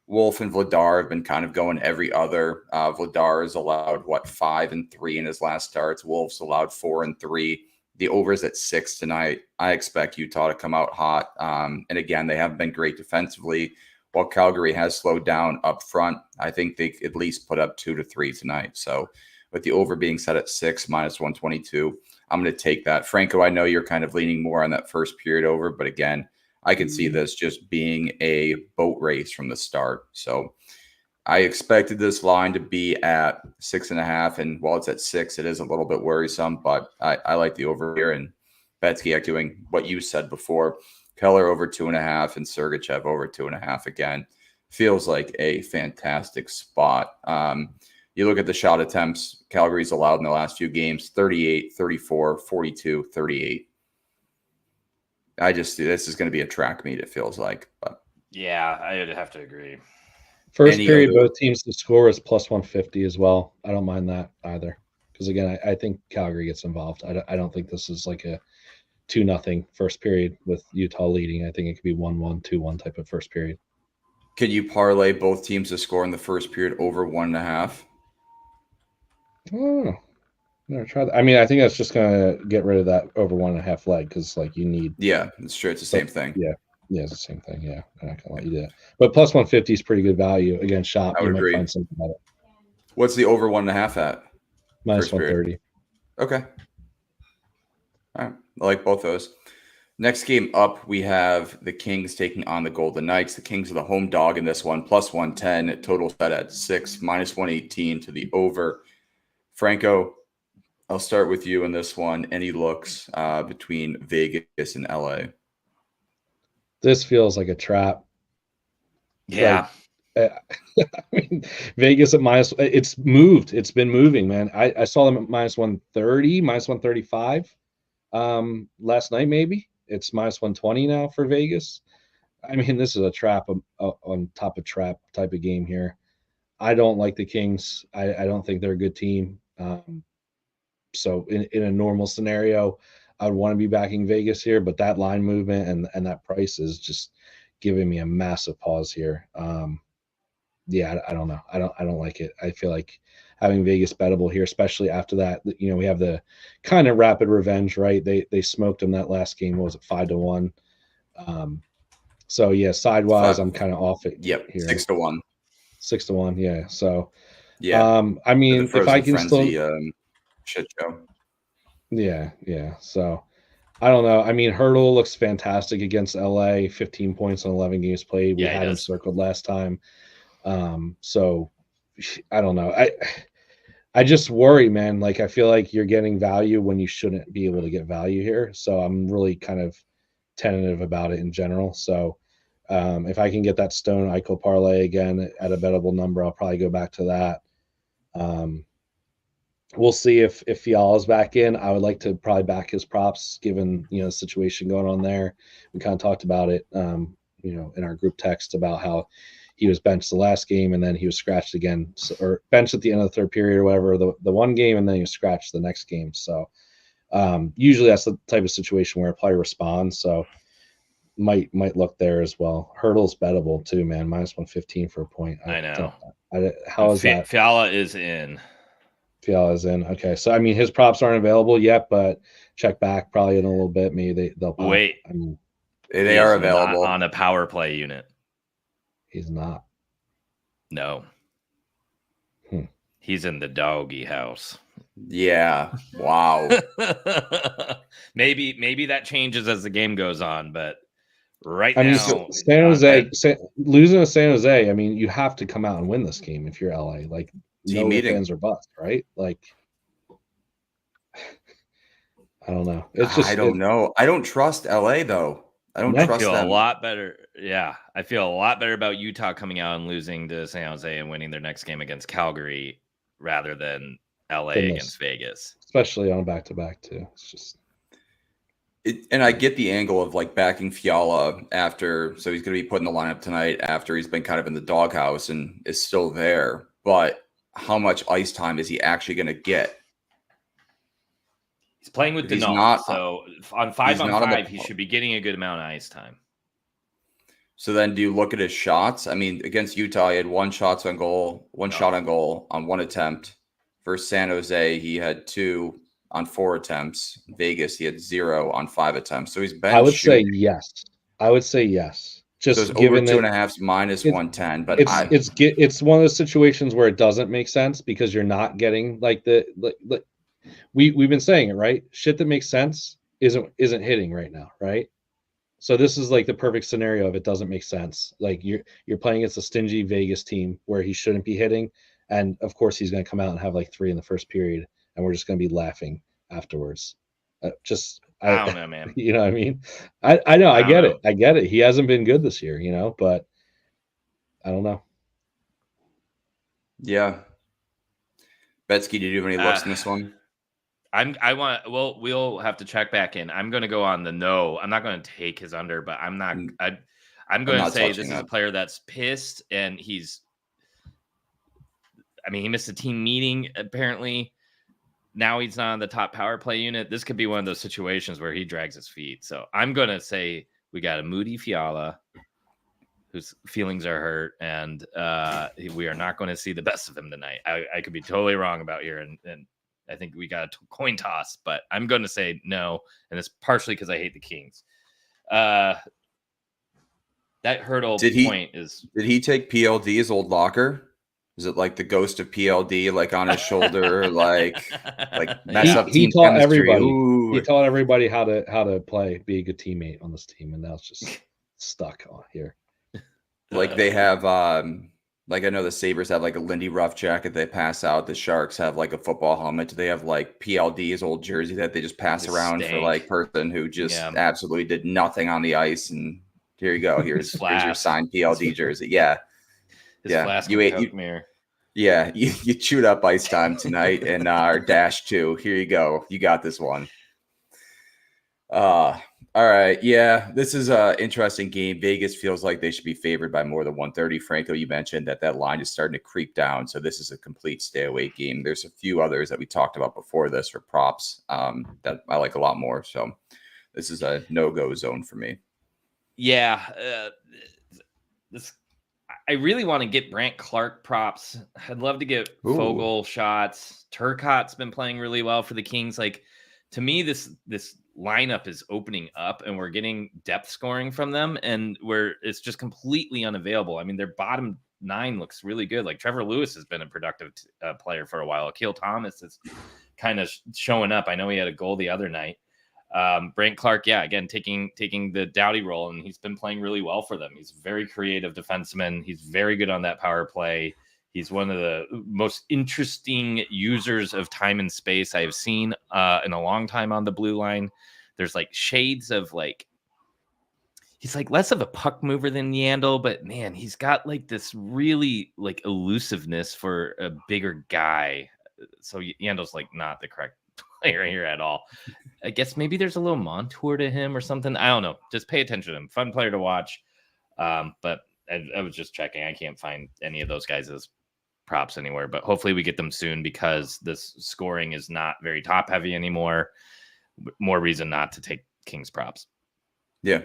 A: Wolf and Vladar have been kind of going every other. Vladar is allowed 5 and 3 in his last starts. Wolf's allowed 4 and 3. The over's at 6 tonight. I expect Utah to come out hot. And again, they haven't been great defensively. While Calgary has slowed down up front, I think they at least put up 2 to 3 tonight. So with the over being set at 6 minus 122, I'm going to take that. Franco, I know you're kind of leaning more on that first period over, but again, I can see this just being a boat race from the start. So I expected this line to be at 6.5, and while it's at 6, it is a little bit worrisome, but I like the over here. And Betsky doing what you said before, Keller over 2.5 and Sergachev over 2.5 again. Feels like a fantastic spot. You look at the shot attempts Calgary's allowed in the last few games, 38, 34, 42, 38. This is going to be a track meet, it feels like. But
B: yeah, I would have to agree.
C: First period, both teams to score is plus 150 as well. I don't mind that either. Because again, I think Calgary gets involved. I don't think this is like a 2-0 first period with Utah leading. I think it could be 1-1, 2-1 type of first period.
A: Can you parlay both teams to score in the first period over 1.5?
C: Oh, never tried that. I mean, I think that's just gonna get rid of that over 1.5 leg because like you need.
A: Yeah, it's true. It's the same thing.
C: Yeah, it's the same thing. Yeah, I'm not gonna let you do it. But plus 150 is pretty good value against shop.
A: I
C: You
A: would
C: might
A: agree.
C: find something better.
A: What's the over 1.5 at?
C: Minus
A: First period.
C: 130.
A: Okay. All right. I like both those. Next game up, we have the Kings taking on the Golden Knights. The Kings are the home dog in this one, plus 110. Total set at 6, minus 118 to the over. Franco, I'll start with you in this one. Any looks between Vegas and LA?
C: This feels like a trap.
B: Yeah.
C: I mean, Vegas at minus. It's moved. It's been moving, man. I saw them at minus 130, minus 135 last night. Maybe it's minus 120 now for Vegas. I mean, this is a trap on top of trap type of game here. I don't like the Kings. I don't think they're a good team. So in a normal scenario, I would want to be backing Vegas here, but that line movement and that price is just giving me a massive pause here. Yeah, I don't know. I don't like it. I feel like having Vegas bettable here, especially after that. You know, we have the kind of rapid revenge, right? They smoked them that last game. What was it, 5-1? So yeah, sidewise, I'm kind of off it.
A: Yep,
C: Here
A: 6-1.
C: 6-1. Yeah. So
A: Yeah.
C: I mean,
A: the
C: if I
A: Frozen
C: can
A: Frenzy,
C: still,
A: shit show.
C: yeah. So I don't know. I mean, Hurdle looks fantastic against LA. 15 points on 11 games played. We
B: Yeah, he
C: had him
B: does.
C: circled last time. So I don't know. I just worry, man. Like I feel like you're getting value when you shouldn't be able to get value here. So I'm really kind of tentative about it in general. So if I can get that Stone Eichel parlay again at a bettable number, I'll probably go back to that. We'll see if Fiala's back in. I would like to probably back his props given the situation going on there. We kind of talked about it, in our group text about how he was benched the last game and then he was scratched again, or benched at the end of the third period or whatever, the one game, and then he was scratched the next game. So usually that's the type of situation where a player responds. So might look there as well. Hurdle's bettable too, man. Minus 115 for a point.
B: I know.
C: How is that?
B: Fiala is in.
C: Fiala's in. Okay, so I mean his props aren't available yet, but check back probably in a little bit. Maybe they'll pop.
B: Wait.
C: I mean,
A: They are available
B: on a power play unit.
C: He's not.
B: No. He's in the doggy house.
A: Yeah. Wow.
B: maybe that changes as the game goes on, but right
C: I mean,
B: now,
C: San Jose losing to San Jose. I mean, you have to come out and win this game if you're LA. Like
A: Team meeting.
C: fans or bust, right? Like I don't know. It's just
A: I don't know. I don't trust LA though. I don't trust
B: feel
A: them.
B: a lot better. Yeah, I feel a lot better about Utah coming out and losing to San Jose and winning their next game against Calgary rather than LA against Vegas,
C: especially on a back-to-back too. It's just.
A: And I get the angle of like backing Fiala after, so he's going to be put in the lineup tonight after he's been kind of in the doghouse and is still there. But how much ice time is he actually going to get?
B: He's playing with Denal, so on 5-on-5, he should be getting a good amount of ice time.
A: So then do you look at his shots? I mean, against Utah, he had one shot on goal on one attempt. Versus San Jose, he had 2 on 4 attempts. Vegas, he had 0 on 5 attempts. So he's been
C: I would say yes. Just
A: so
C: given
A: over 2.5 minus 110. But
C: it's one of those situations where it doesn't make sense because you're not getting like we've been saying it, right? Shit that makes sense isn't hitting right now, right? So this is like the perfect scenario of it doesn't make sense. Like you're playing against a stingy Vegas team where he shouldn't be hitting, and of course he's going to come out and have like 3 in the first period, and we're just going to be laughing afterwards. I
B: don't know, man.
C: You know what I mean? I know. I get it. He hasn't been good this year, but I don't know.
A: Yeah. Betsky, did you have any looks in this one?
B: We'll have to check back in. I'm going to go on the no. I'm not going to take his under, but I'm going to say this is a player that's pissed and he missed a team meeting apparently. Now he's not on the top power play unit. This could be one of those situations where he drags his feet. So I'm going to say we got a Moody Fiala whose feelings are hurt, and we are not going to see the best of him tonight. I could be totally wrong about here, and I think we got a coin toss, but I'm going to say no, and it's partially because I hate the Kings. That hurdle point is.
A: Did he take PLD's old locker? Is it like the ghost of PLD, like on his shoulder, like mess up
C: He
A: team
C: taught
A: chemistry?
C: everybody.
A: Ooh.
C: He taught everybody how to play, be a good teammate on this team, and now it's just stuck on here.
A: Like they have, like I know the Sabres have like a Lindy Ruff jacket they pass out. The Sharks have like a football helmet. They have like PLD's old jersey that they just pass around for like person who just absolutely did nothing on the ice. And here you go. Here's your signed PLD jersey. Yeah.
B: You ate mirror.
A: Yeah, you chewed up ice time tonight and our dash 2. Here you go. You got this one. All right. Yeah, this is an interesting game. Vegas feels like they should be favored by more than 130. Franco, you mentioned that line is starting to creep down. So this is a complete stay away game. There's a few others that we talked about before this for props that I like a lot more. So this is a no-go zone for me.
B: Yeah. I really want to get Brandt Clark props. I'd love to get Fogle shots. Turcotte's been playing really well for the Kings. Like, to me, this lineup is opening up and we're getting depth scoring from them, and where it's just completely unavailable. I mean, their bottom 9 looks really good. Like, Trevor Lewis has been a productive player for a while. Akil Thomas is kind of showing up. I know he had a goal the other night. Brandt Clark, again, taking the Doughty role, and he's been playing really well for them. He's a very creative defenseman. He's very good on that power play. He's one of the most interesting users of time and space I've seen in a long time on the blue line. There's like shades of like, he's like less of a puck mover than Yandel, but man, he's got like this really like elusiveness for a bigger guy. So Yandel's like not the correct player here at all. I guess maybe there's a little Montour to him or something. I don't know. Just pay attention to him. Fun player to watch. But I was just checking. I can't find any of those guys as props anywhere, but hopefully we get them soon because this scoring is not very top heavy anymore. More reason not to take Kings props.
A: Yeah.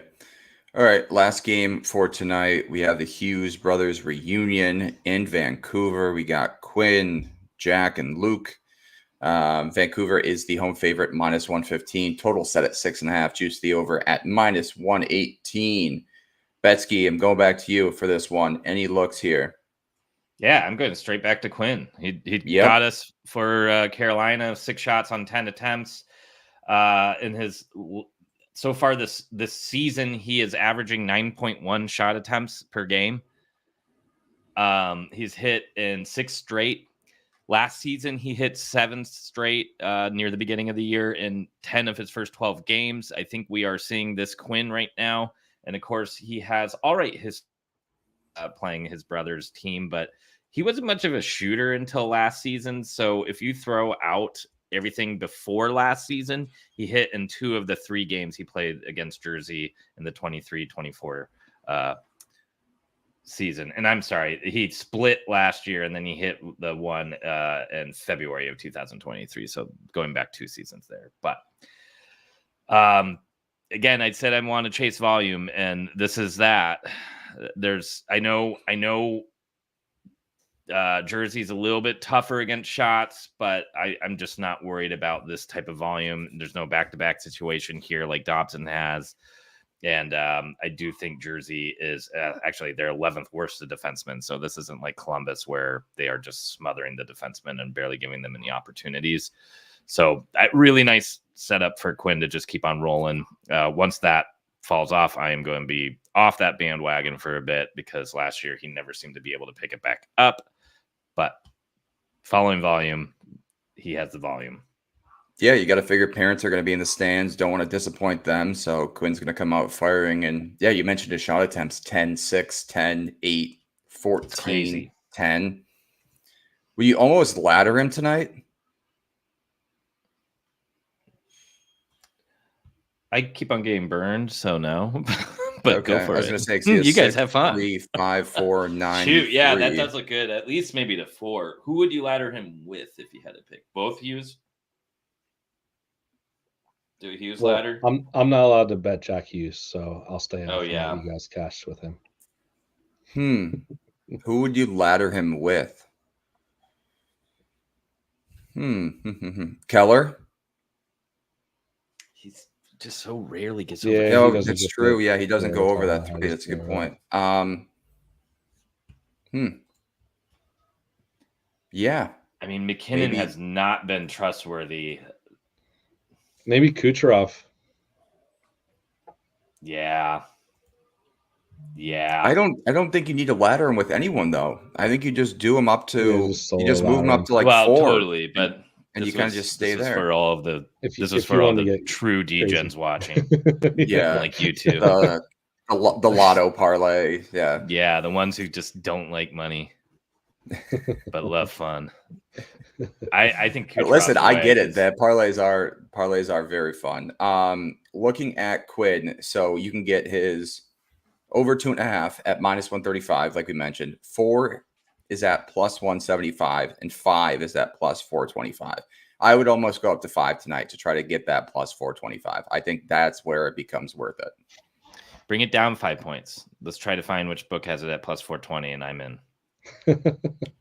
A: All right. Last game for tonight. We have the Hughes brothers reunion in Vancouver. We got Quinn, Jack, and Luke. Vancouver is the home favorite, minus 115. Total set at 6.5. Juice the over at minus 118. Betsky, I'm going back to you for this one. Any looks here?
B: Yeah, I'm going straight back to Quinn. He got us for Carolina, 6 shots on 10 attempts. In his so far this season, he is averaging 9.1 shot attempts per game. He's hit in 6 straight. Last season, he hit 7 straight near the beginning of the year in 10 of his first 12 games. I think we are seeing this Quinn right now. And of course, he has his playing his brother's team, but he wasn't much of a shooter until last season. So if you throw out everything before last season, he hit in 2 of the 3 games he played against Jersey in the 23-24 season. And I'm sorry, he split last year and then he hit the one in February of 2023. So going back 2 seasons there. But again, I said I want to chase volume, and this is that. I know Jersey's a little bit tougher against shots, but I'm just not worried about this type of volume. There's no back-to-back situation here like Dobson has. And I do think Jersey is actually their 11th worst defenseman. So this isn't like Columbus where they are just smothering the defensemen and barely giving them any opportunities. So really nice setup for Quinn to just keep on rolling. Once that falls off, I am going to be off that bandwagon for a bit because last year he never seemed to be able to pick it back up. But following volume, he has the volume.
A: Yeah, you got to figure parents are going to be in the stands. Don't want to disappoint them. So Quinn's going to come out firing. And yeah, you mentioned his shot attempts 10, 6, 10, 8, 14, 10. Will you almost ladder him tonight?
B: I keep on getting burned, so no. But
A: okay.
B: Go for it.
A: I was going to say,
B: you guys have fun.
A: 3, 5, 4, 9.
B: Shoot, yeah, that does look good. At least maybe to 4. Who would you ladder him with if you had to pick? Both Hughes? Do a Hughes ladder?
C: I'm not allowed to bet Jack Hughes, so I'll stay on.
B: Oh, yeah.
C: You guys cash with him.
A: Who would you ladder him with? Keller?
B: He's just so rarely gets over.
C: Yeah, he
A: Oh,
C: doesn't
A: that's
C: get
A: true.
C: the
A: Yeah, he doesn't go over that
C: airtime.
A: three. That's a good point. Yeah.
B: I mean, McKinnon
A: Maybe.
B: has not been trustworthy.
C: Maybe Kucherov.
B: Yeah.
A: I don't think you need to ladder him with anyone though. I think you just do him up to
C: just
A: you
C: solo
A: just move him
C: ladder
A: up to like
B: well,
A: 4.
B: totally, but
A: and you
B: this
A: kind of
B: was-
A: just stay
B: this was
A: there.
B: for all of the.
C: If
B: This
C: you-
B: was
C: if
B: for
C: you
B: all
C: wanted to
B: the
C: get
B: true
C: crazy.
B: degens watching,
A: Yeah.
B: like you two.
A: The lotto parlay. Yeah.
B: Yeah, the ones who just don't like money but love fun. I think.
A: Listen,
B: Kucherov's
A: I
B: away
A: get it.
B: 'cause-
A: That parlays are very fun. Looking at Quinn, so you can get his over 2.5 at -135, like we mentioned. 4 is at +175, and 5 is at +425. I would almost go up to 5 tonight to try to get that +425. I think that's where it becomes worth it.
B: Bring it down 5 points. Let's try to find which book has it at +420, and I'm in.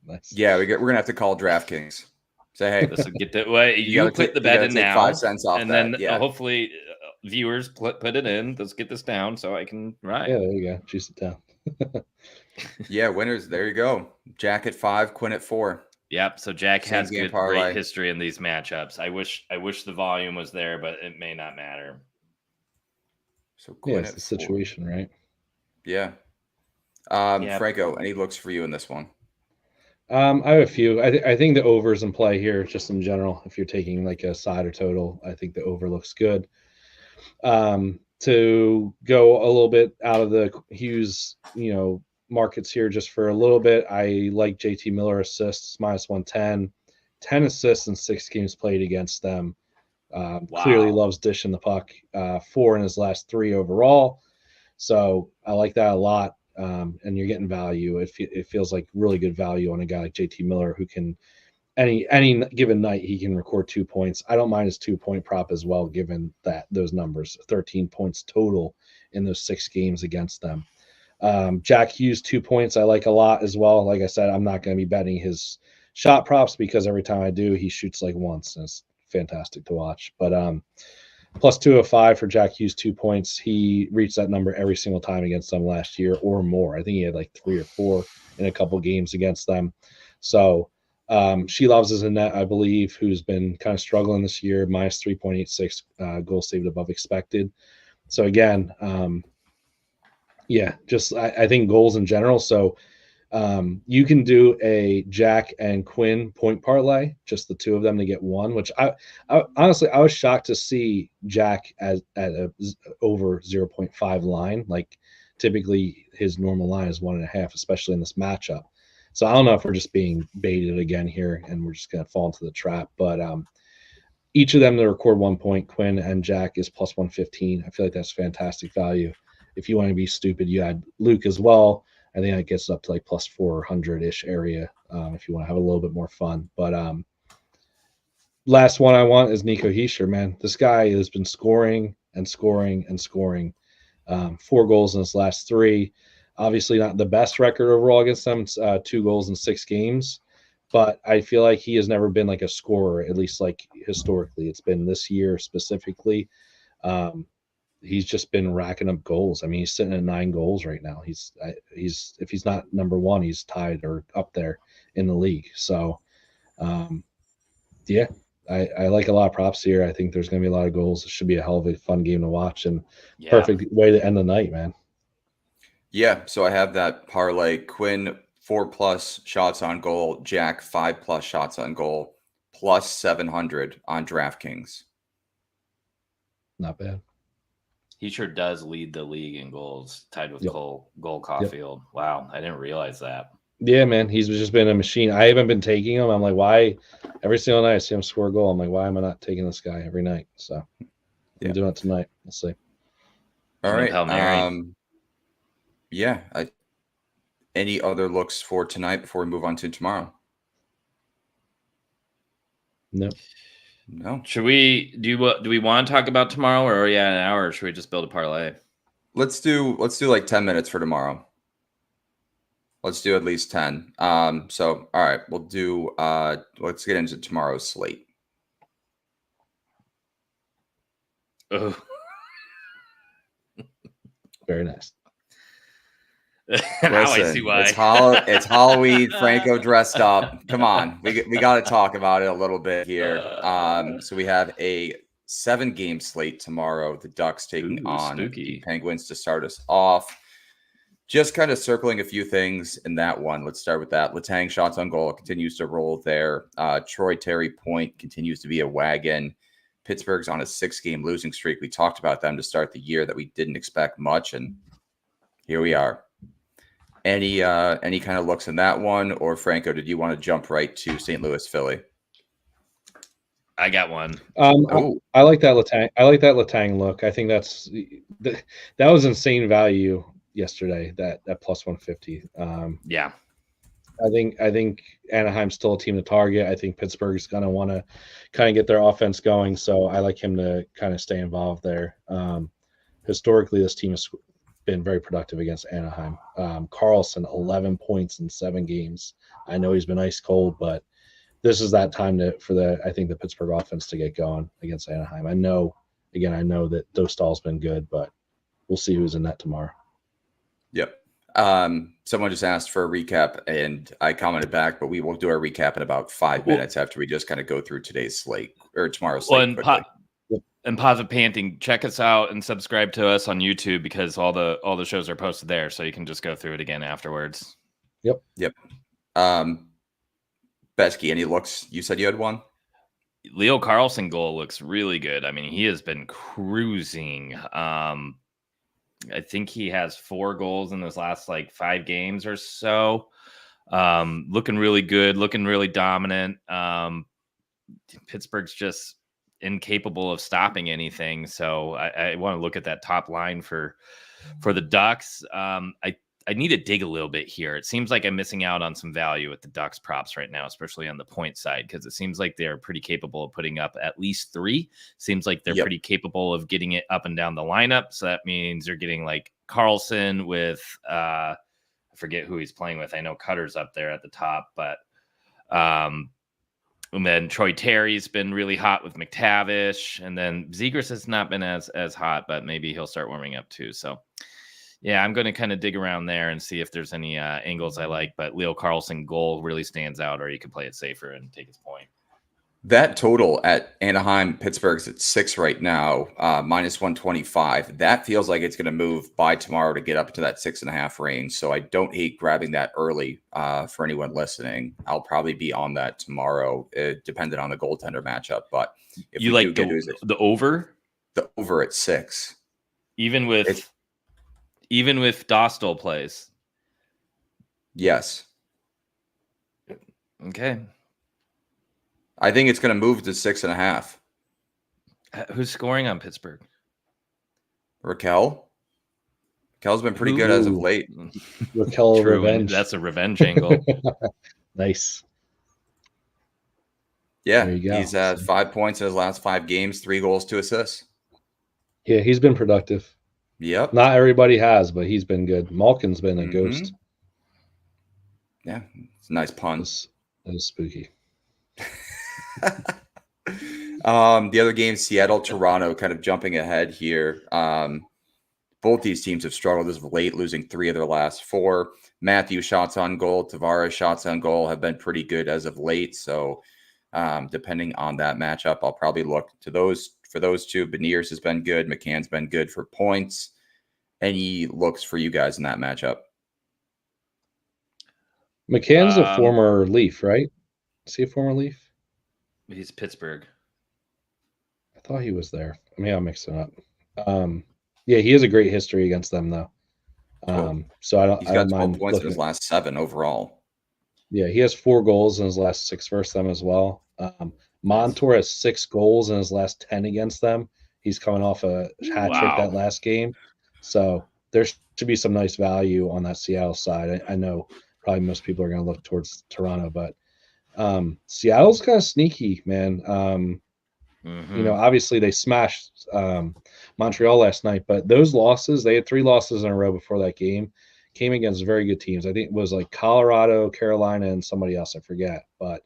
C: Nice.
A: Yeah, we're gonna have to call DraftKings. Say, hey,
B: This will get the way you
A: gotta
B: put
A: take-
B: the
A: you
B: bet
A: gotta
B: in
A: take
B: now,
A: 5 cents off
B: and
A: that,
B: then
A: yeah.
B: hopefully viewers put it in. Let's get this down so I can ride.
C: Yeah, there you go. Juice it down.
A: Yeah, winners. There you go. Jack at 5, Quinn at 4.
B: Yep. So Jack
A: Same
B: has
A: game
B: great
A: parlay.
B: history in these matchups. I wish the volume was there, but it may not matter.
A: So
C: Yeah,
A: Quinn
C: it's
A: at
C: the
A: 4.
C: situation, right?
A: Yeah.
B: Yep.
A: Franco, any looks for you in this one?
C: I have a few. I think the overs in play here, just in general. If you're taking like a side or total, I think the over looks good. To go a little bit out of the Hughes, markets here just for a little bit, I like JT Miller assists -110, 10 assists in 6 games played against them. Clearly loves dishing the puck. 4 in his last 3 overall. So I like that a lot. And you're getting value. It feels like really good value on a guy like JT Miller who can any given night he can record 2 points. I don't mind his 2-point prop as well, given that those numbers, 13 points total in those 6 games against them. Jack Hughes 2 points I like a lot as well. Like I said, I'm not going to be betting his shot props because every time I do, he shoots like once, and it's fantastic to watch. But +205 for Jack Hughes 2 points. He reached that number every single time against them last year or more. I think he had like 3 or 4 in a couple games against them. So She Loves is a net, I believe, who's been kind of struggling this year, -3.86 goals saved above expected. So again, I think goals in general. So you can do a Jack and Quinn point parlay, just the two of them to get one, which I honestly, I was shocked to see Jack at a over 0.5 line. Like typically his normal line is 1.5, especially in this matchup. So I don't know if we're just being baited again here and we're just going to fall into the trap, but each of them to record 1 point, Quinn and Jack is +115. I feel like that's fantastic value. If you want to be stupid, you add Luke as well. I think that gets up to like +400-ish area if you want to have a little bit more fun. But last one I want is Nico Hischier, man. This guy has been scoring and scoring and scoring. 4 goals in his last 3. Obviously not the best record overall against them. It's 2 goals in 6 games. But I feel like he has never been like a scorer, at least like historically. It's been this year specifically. He's just been racking up goals. I mean, he's sitting at 9 goals right now. He's if he's not number 1, he's tied or up there in the league. So, yeah, I like a lot of props here. I think there's going to be a lot of goals. It should be a hell of a fun game to watch and perfect way to end the night, man.
A: Yeah, so I have that parlay. Quinn 4+ shots on goal, Jack 5+ shots on goal, +700 on DraftKings.
C: Not bad.
B: He sure does lead the league in goals, tied with
C: Yep.
B: Cole Caulfield. Yep. Wow, I didn't realize that.
C: Yeah, man, he's just been a machine. I haven't been taking him. I'm like, why? Every single night I see him score a goal. I'm like, why am I not taking this guy every night? So I'm doing it tonight. We'll see.
A: All right.
B: Hail Mary.
A: Yeah. Any other looks for tonight before we move on to tomorrow?
C: No.
B: Should we do we want to talk about tomorrow, or are we at an hour, or should we just build a parlay?
A: Let's do like 10 minutes for tomorrow. Let's do at least 10. So all right, we'll do let's get into tomorrow's slate.
B: Ugh.
C: Very nice.
B: Now I see why.
A: It's Halloween. Franco dressed up. Come on, we got to talk about it a little bit here. So we have a 7-game slate tomorrow. The Ducks taking on the Penguins to start us off. Just kind of circling a few things in that one. Let's start with that. Letang shots on goal continues to roll there. Troy Terry Point continues to be a wagon. Pittsburgh's on a 6-game losing streak. We talked about them to start the year that we didn't expect much, and here we are. Any kind of looks in that one, or Franco, did you want to jump right to St. Louis, Philly?
B: I got one.
C: I like that Letang. I like that Letang look. I think that was insane value yesterday. That plus 150.
B: Yeah.
C: I think Anaheim's still a team to target. I think Pittsburgh's going to want to kind of get their offense going. So I like him to kind of stay involved there. Historically, this team has been very productive against Anaheim. Carlson, 11 points in 7 games. I know he's been ice cold, but this is that time for the Pittsburgh offense to get going against Anaheim. I know that Dostal's been good, but we'll see who's in that tomorrow.
A: Yep. Someone just asked for a recap, and I commented back, but we will do our recap in about 5 minutes after we just kind of go through today's slate or tomorrow's slate.
B: And Positive Panting, check us out and subscribe to us on YouTube because all the shows are posted there, so you can just go through it again afterwards.
C: Yep.
A: Besky, any looks? You said you had one?
B: Leo Carlson goal looks really good. I mean, he has been cruising. I think he has 4 goals in his last 5 games or so. Looking really good, looking really dominant. Pittsburgh's just incapable of stopping anything. So I want to look at that top line for the Ducks. I need to dig a little bit here. It seems like I'm missing out on some value with the Ducks props right now, especially on the point side, because it seems like they're pretty capable of putting up at least 3. Seems like they're pretty capable of getting it up and down the lineup. So that means they're getting Carlson with I forget who he's playing with. I know Cutter's up there at the top, but and then Troy Terry's been really hot with McTavish, and then Zegras has not been as hot, but maybe he'll start warming up too. So yeah, I'm going to kind of dig around there and see if there's any angles I like, but Leo Carlson goal really stands out, or you can play it safer and take his point.
A: That total at Anaheim, Pittsburgh's at 6 right now, minus 125. That feels like it's going to move by tomorrow to get up to that 6.5 range. So I don't hate grabbing that early for anyone listening. I'll probably be on that tomorrow, depending on the goaltender matchup. But if
B: you like the over?
A: The over at 6.
B: Even with Dostal plays.
A: Yes.
B: Okay.
A: I think it's going to move to 6.5.
B: Who's scoring on Pittsburgh?
A: Raquel. Raquel's been pretty good as of late.
C: Raquel revenge.
B: That's a revenge angle.
C: Nice.
A: Yeah, he's at 5 points in his last 5 games, 3 goals, 2 assists.
C: Yeah, he's been productive.
A: Yep.
C: Not everybody has, but he's been good. Malkin's been a ghost.
A: Yeah, it's a nice pun.
C: That was spooky.
A: The other game, Seattle, Toronto, kind of jumping ahead here. Both these teams have struggled as of late, losing 3 of their last 4. Matthews shots on goal, Tavares shots on goal have been pretty good as of late. So depending on that matchup, I'll probably look to those for those two. Beniers has been good. McCann's been good for points. Any looks for you guys in that matchup?
C: McCann's a former Leaf, right? Is he a former Leaf?
B: He's Pittsburgh.
C: I thought he was there. Maybe I'm mixing up. Yeah, he has a great history against them, though. So I don't.
A: He's got 12
C: mind
A: points in his last 7 overall.
C: Yeah, he has 4 goals in his last 6 versus them as well. Montour has 6 goals in his last 10 against them. He's coming off a hat trick that last game. So there should be some nice value on that Seattle side. I know probably most people are going to look towards Toronto, but Seattle's kind of sneaky, man. You know, obviously they smashed Montreal last night, but those losses, they had 3 losses in a row before that game, came against very good teams. I think it was like Colorado, Carolina, and somebody else, I forget. But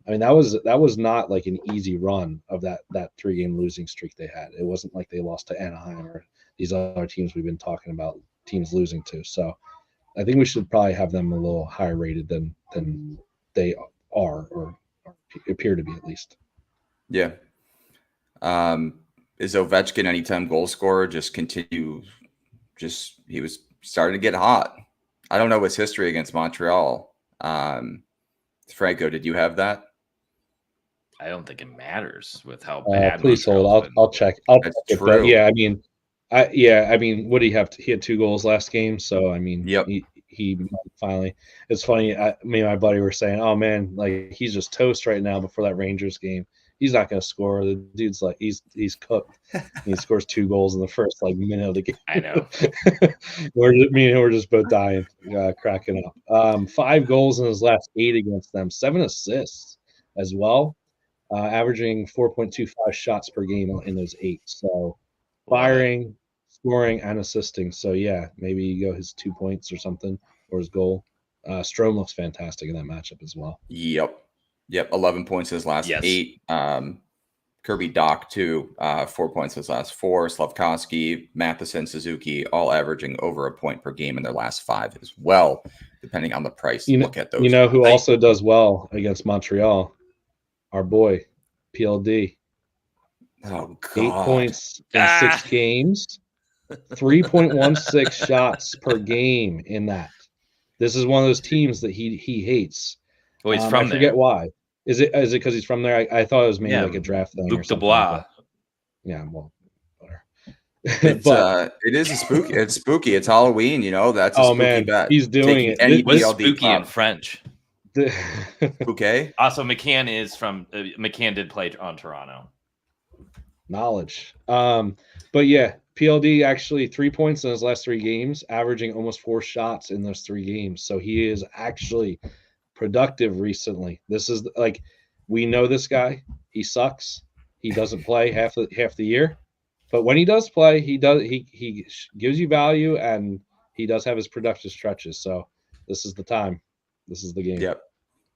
C: I mean, that was not like an easy run of that 3-game losing streak they had. It wasn't like they lost to Anaheim or these other teams we've been talking about, teams losing to. So I think we should probably have them a little higher rated than they are or appear to be, at least.
A: Yeah. Is Ovechkin anytime goal scorer? Just continue. He was starting to get hot. I don't know his history against Montreal. Franco, did you have that?
B: I don't think it matters with how bad.
C: Please hold. I'll check.
A: That's true.
C: That. Yeah, I mean, what did he have? He had 2 goals last game, so I mean,
A: yep.
C: He finally. It's funny. Me and my buddy were saying, "Oh man, like he's just toast right now before that Rangers game. He's not going to score. The dude's like he's cooked. He scores 2 goals in the first like minute of the game.
B: I know.
C: we're just both dying, cracking up. 5 goals in his last 8 against them. 7 assists as well. Averaging 4.25 shots per game in those 8. So firing, scoring, and assisting. So yeah, maybe you go his 2 points or something, or his goal. Strome looks fantastic in that matchup as well.
A: Yep. 11 points his last 8. Kirby Doc too, 4 points his last 4. Slavkovsky, Matheson, Suzuki, all averaging over a point per game in their last 5 as well, depending on the price. Look at those.
C: You know who also does well against Montreal? Our boy, PLD.
A: Oh, God.
C: 8 points in 6 games, 3.16 shots per game in that. This is one of those teams that he hates.
B: Well, he's from
C: I forget
B: there.
C: Why. Is it because he's from there? I thought it was maybe like a draft thing.
B: Luc
C: or something
B: Dubois.
C: like yeah, well, whatever.
A: It is spooky. It's spooky. It's Halloween, That's a spooky bet.
C: He's doing
A: Taking
C: it.
A: What's
B: spooky in French?
A: Okay.
B: Also, McCann is from McCann did play on Toronto.
C: Knowledge. But yeah, PLD actually 3 points in his last 3 games, averaging almost 4 shots in those 3 games. So he is actually productive recently. This is like, we know this guy. He sucks. He doesn't play half the year, but when he does play, he gives you value, and he does have his productive stretches. So this is the time. This is the game.
A: Yep.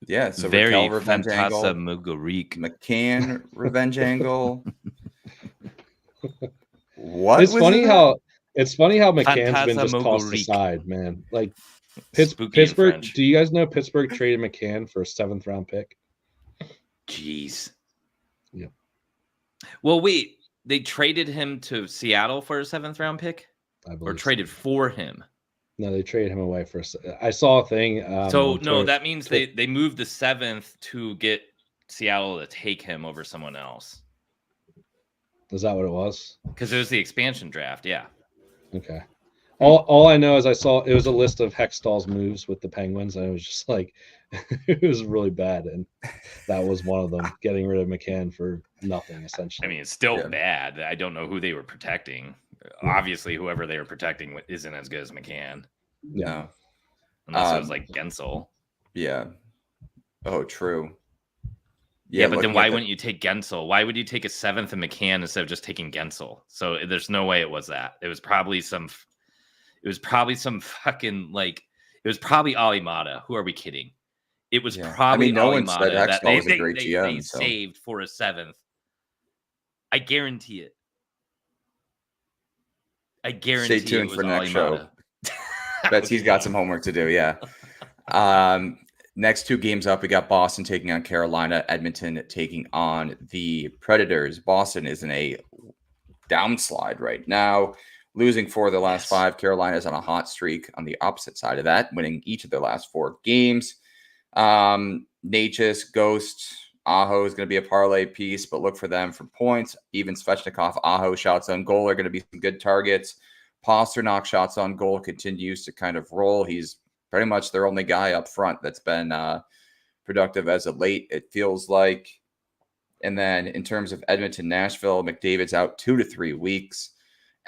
A: Yeah. So
B: very
A: Raquel revenge angle,
B: Mugarique.
A: McCann revenge angle. What?
C: It's funny how McCann's been just tossed
B: Fantasmagorique.
C: aside, man. Like
B: Spooky in
C: Pittsburgh.
B: French.
C: Do you guys know Pittsburgh traded McCann for a 7th round pick?
B: Jeez.
C: Yeah.
B: Well, wait. They traded him to Seattle for a 7th round pick,
C: Or
B: traded for him.
C: No, they traded him away for. I saw a thing.
B: So no, that means they moved the 7th to get Seattle to take him over someone else.
C: Is that what it was?
B: Because it was the expansion draft. Yeah.
C: Okay. All I know is I saw it was a list of Hextall's moves with the Penguins, and it was just like it was really bad, and that was one of them. Getting rid of McCann for nothing, essentially.
B: I mean, it's still bad. I don't know who they were protecting. Obviously, whoever they were protecting isn't as good as McCann.
C: Yeah.
B: Unless it was like Gensel.
A: Yeah. Oh, true.
B: Yeah, but then why wouldn't you take Gensel? Why would you take a 7th and McCann instead of just taking Gensel? So there's no way it was that. It was probably some fucking like. It was probably Alimata. Who are we kidding? It was probably
A: no one said
B: that
A: Hextall was a great GM.
B: They saved for a 7th. I guarantee it. I guarantee.
A: Stay tuned
B: it was
A: for next
B: Alimata.
A: show. Bets he's got some homework to do. Yeah. Next 2 games up, we got Boston taking on Carolina, Edmonton taking on the Predators. Boston is in a downslide right now, losing 4 of the last 5. Carolina's on a hot streak on the opposite side of that, winning each of their last 4 games. Natchez, Ghost, Aho is going to be a parlay piece, but look for them for points. Even Svechnikov, Aho shots on goal are going to be some good targets. Pasternak shots on goal continues to kind of roll. He's pretty much their only guy up front that's been productive as of late, it feels like. And then in terms of Edmonton, Nashville, McDavid's out 2 to 3 weeks.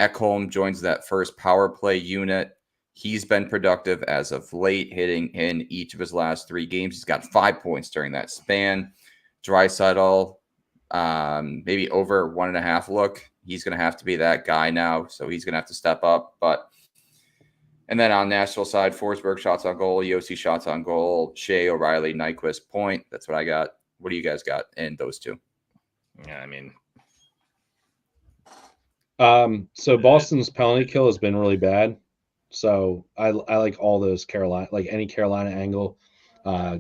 A: Ekholm joins that first power play unit. He's been productive as of late, hitting in each of his last 3 games. He's got 5 points during that span. Draisaitl, maybe over 1.5 look. He's going to have to be that guy now, so he's going to have to step up. But And then on Nashville side, Forsberg shots on goal, Yossi shots on goal, Shea, O'Reilly, Nyquist, point. That's what I got. What do you guys got in those two?
B: Yeah, I mean,
C: So Boston's penalty kill has been really bad. So I like all those Carolina, like any Carolina angle.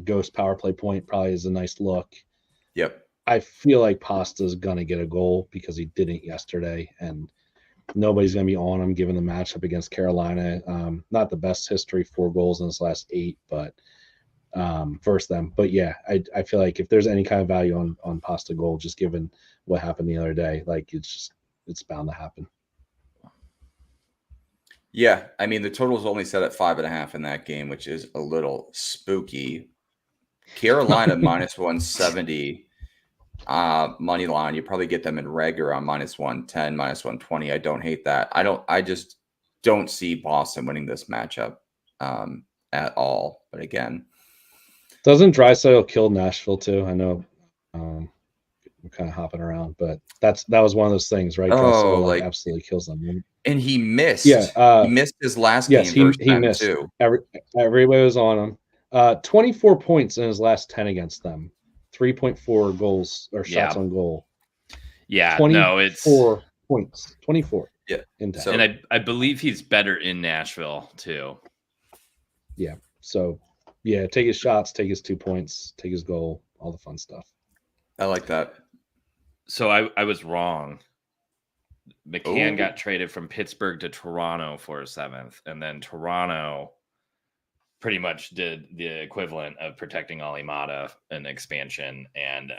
C: Ghost power play point probably is a nice look.
A: Yep.
C: I feel like Pasta's gonna get a goal because he didn't yesterday, and nobody's gonna be on him given the matchup against Carolina. Not the best history, 4 goals in his last 8, but versus them. But yeah, I feel like if there's any kind of value on Pasta goal, just given what happened the other day, like it's bound to happen.
A: Yeah, I mean the total is only set at 5.5 in that game, which is a little spooky. Carolina minus 170 money line. You probably get them in regular on minus 110, minus 120. I don't hate that. I just don't see Boston winning this matchup at all. But again,
C: doesn't Draisaitl kill Nashville too? I know I'm kind of hopping around, but that was one of those things, right? Draisaitl like absolutely kills them.
A: And he missed.
C: Yeah,
A: he missed his last
C: yes,
A: game.
C: he missed
A: too.
C: Everybody was on him. 24 points in his last 10 against them. 3.4 goals or shots on goal.
B: Yeah,
C: 24
B: it's
C: 4 points. 24.
A: Yeah.
C: So,
B: and I believe he's better in Nashville too.
C: Yeah. So yeah, take his shots, take his 2 points, take his goal, all the fun stuff.
A: I like that.
B: So I was wrong. McCann got traded from Pittsburgh to Toronto for a 7th, and then Toronto pretty much did the equivalent of protecting Alimata in expansion, and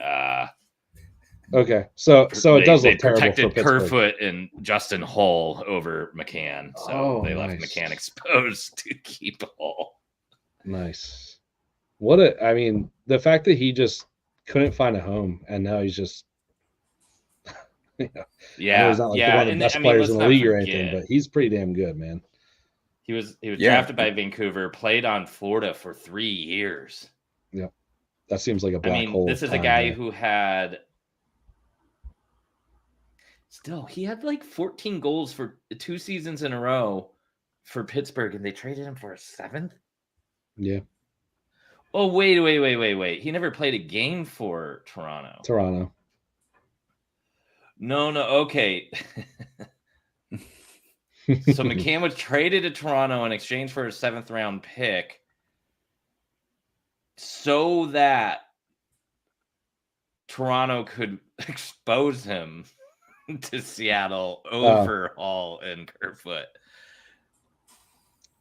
C: okay, so it does look terrible
B: protected
C: for Pittsburgh.
B: Kerfoot and Justin Hull over McCann, so they left McCann exposed to keep Hull.
C: Nice. I mean, the fact that he just couldn't find a home, and now he's just
B: yeah,
C: he's not like one of the best players in the league or anything, but he's pretty damn good, man.
B: He was drafted by Vancouver, played on Florida for 3 years.
C: Yep. That seems like a black hole.
B: This is a guy who had he had like 14 goals for 2 seasons in a row for Pittsburgh, and they traded him for a 7th.
C: Yeah.
B: Oh, wait. He never played a game for Toronto. No, okay. So McCann was traded to Toronto in exchange for a 7th round pick so that Toronto could expose him to Seattle over Hall and Kerfoot.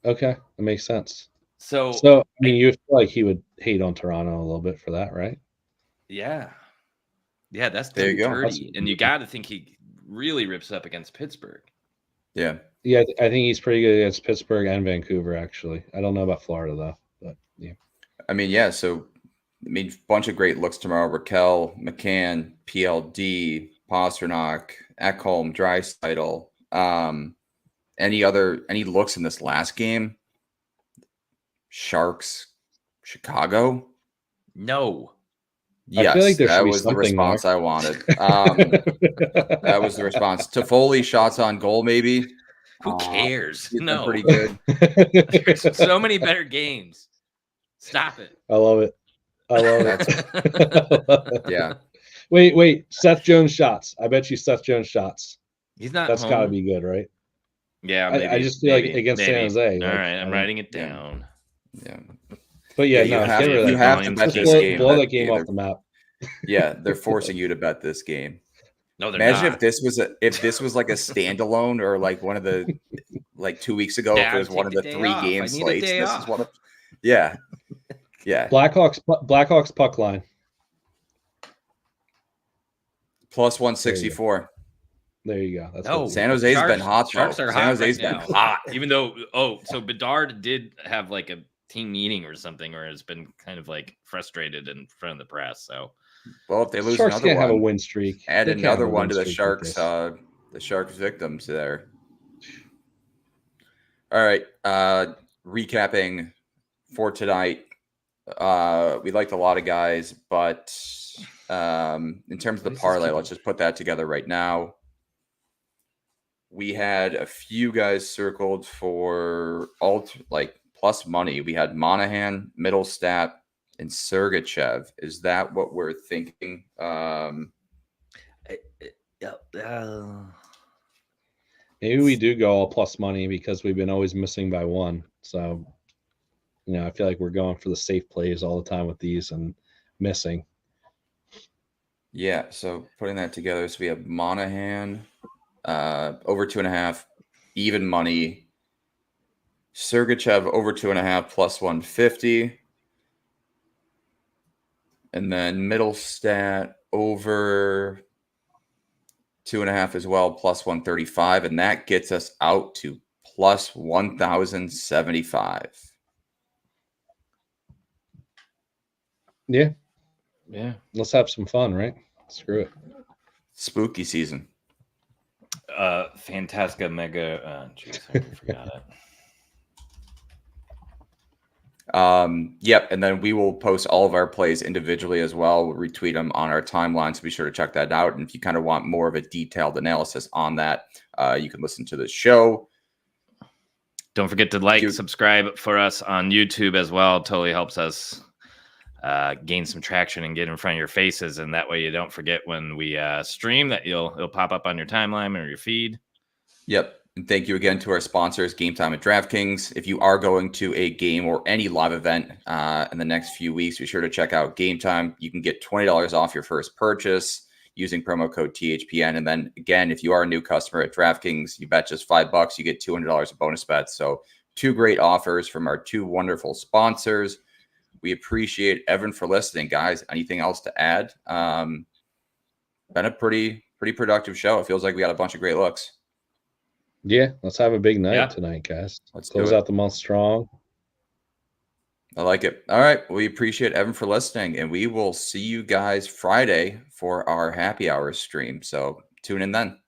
C: Okay, that makes sense.
B: So
C: I mean, you feel like he would hate on Toronto a little bit for that, right?
B: Yeah, that's
A: there you go.
B: And you got to think he really rips up against Pittsburgh.
A: Yeah,
C: I think he's pretty good against Pittsburgh and Vancouver. Actually, I don't know about Florida though, but yeah.
A: I mean, yeah. So, bunch of great looks tomorrow: Raquel, McCann, PLD, Pasternak, Ekholm, Draisaitl. Any looks in this last game? Sharks, Chicago.
B: No.
A: Yes,
C: I feel like
A: that was the response I wanted. That was the response. Toffoli shots on goal, maybe.
B: Who cares? No,
A: pretty good.
B: There's so many better games. Stop it.
C: I love it.
A: Yeah.
C: Wait. Seth Jones shots. I bet you Seth Jones shots.
B: He's not.
C: That's got to be good, right?
B: Yeah. Maybe,
C: I just feel like against San Jose.
B: All right, I'm writing it down.
A: Yeah.
C: But yeah,
A: you have to bet this game.
C: Blow that game off the map.
A: Yeah, they're forcing you to bet this game.
B: No, they're
A: Imagine
B: not.
A: if this was like a standalone or like one of the 2 weeks ago. If it was one of the 3 game slates. This is one of. Yeah. Yeah.
C: Blackhawks puck line.
A: Plus 164.
C: There you go. That's
B: no,
A: San Jose's been hot.
B: Sharks are
A: San
B: hot
A: Jose's
B: right
A: been
B: now.
A: hot.
B: Even though, so Bedard did have like a team meeting or something, or has been kind of like frustrated in front of the press. So,
A: well, if they lose
C: Sharks
A: another
C: can't
A: one,
C: have a win streak.
A: Add another one to the Sharks. The Sharks victims there. All right. Recapping for tonight. We liked a lot of guys, but in terms of the parlay, let's just put that together right now. we had a few guys circled for plus money. We had Monahan, Middlestat, and Sergachev. Is that what we're thinking?
C: Maybe we do go all plus money because we've been always missing by one. So, I feel like we're going for the safe plays all the time with these and missing.
A: Yeah, so putting that together, so we have Monahan over 2.5, even money. Sergachev over 2.5 plus 150. And then Middlestat over 2.5 as well, plus 135. And that gets us out to plus 1,075.
C: Yeah.
B: Yeah.
C: Let's have some fun, right? Screw it.
A: Spooky season.
B: Fantastica Mega. Jeez, I forgot it.
A: Yep, and then we will post all of our plays individually as well. We'll retweet them on our timeline, so be sure to check that out. And if you kind of want more of a detailed analysis on that, you can listen to the show.
B: Don't forget to subscribe for us on YouTube as well. Totally helps us gain some traction and get in front of your faces, and that way you don't forget when we stream that it'll pop up on your timeline or your feed.
A: Yep. And thank you again to our sponsors, Game Time and DraftKings. If you are going to a game or any live event in the next few weeks, be sure to check out Game Time. You can get $20 off your first purchase using promo code THPN. And then again, if you are a new customer at DraftKings, you bet just $5, you get $200 of bonus bets. So 2 great offers from our 2 wonderful sponsors. We appreciate Evan for listening, guys. Anything else to add? Been a pretty productive show. It feels like we got a bunch of great looks.
C: Yeah, let's have a big night tonight, guys.
A: Let's
C: close out the month strong.
A: I like it. All right. We appreciate Evan for listening, and we will see you guys Friday for our happy hour stream. So tune in then.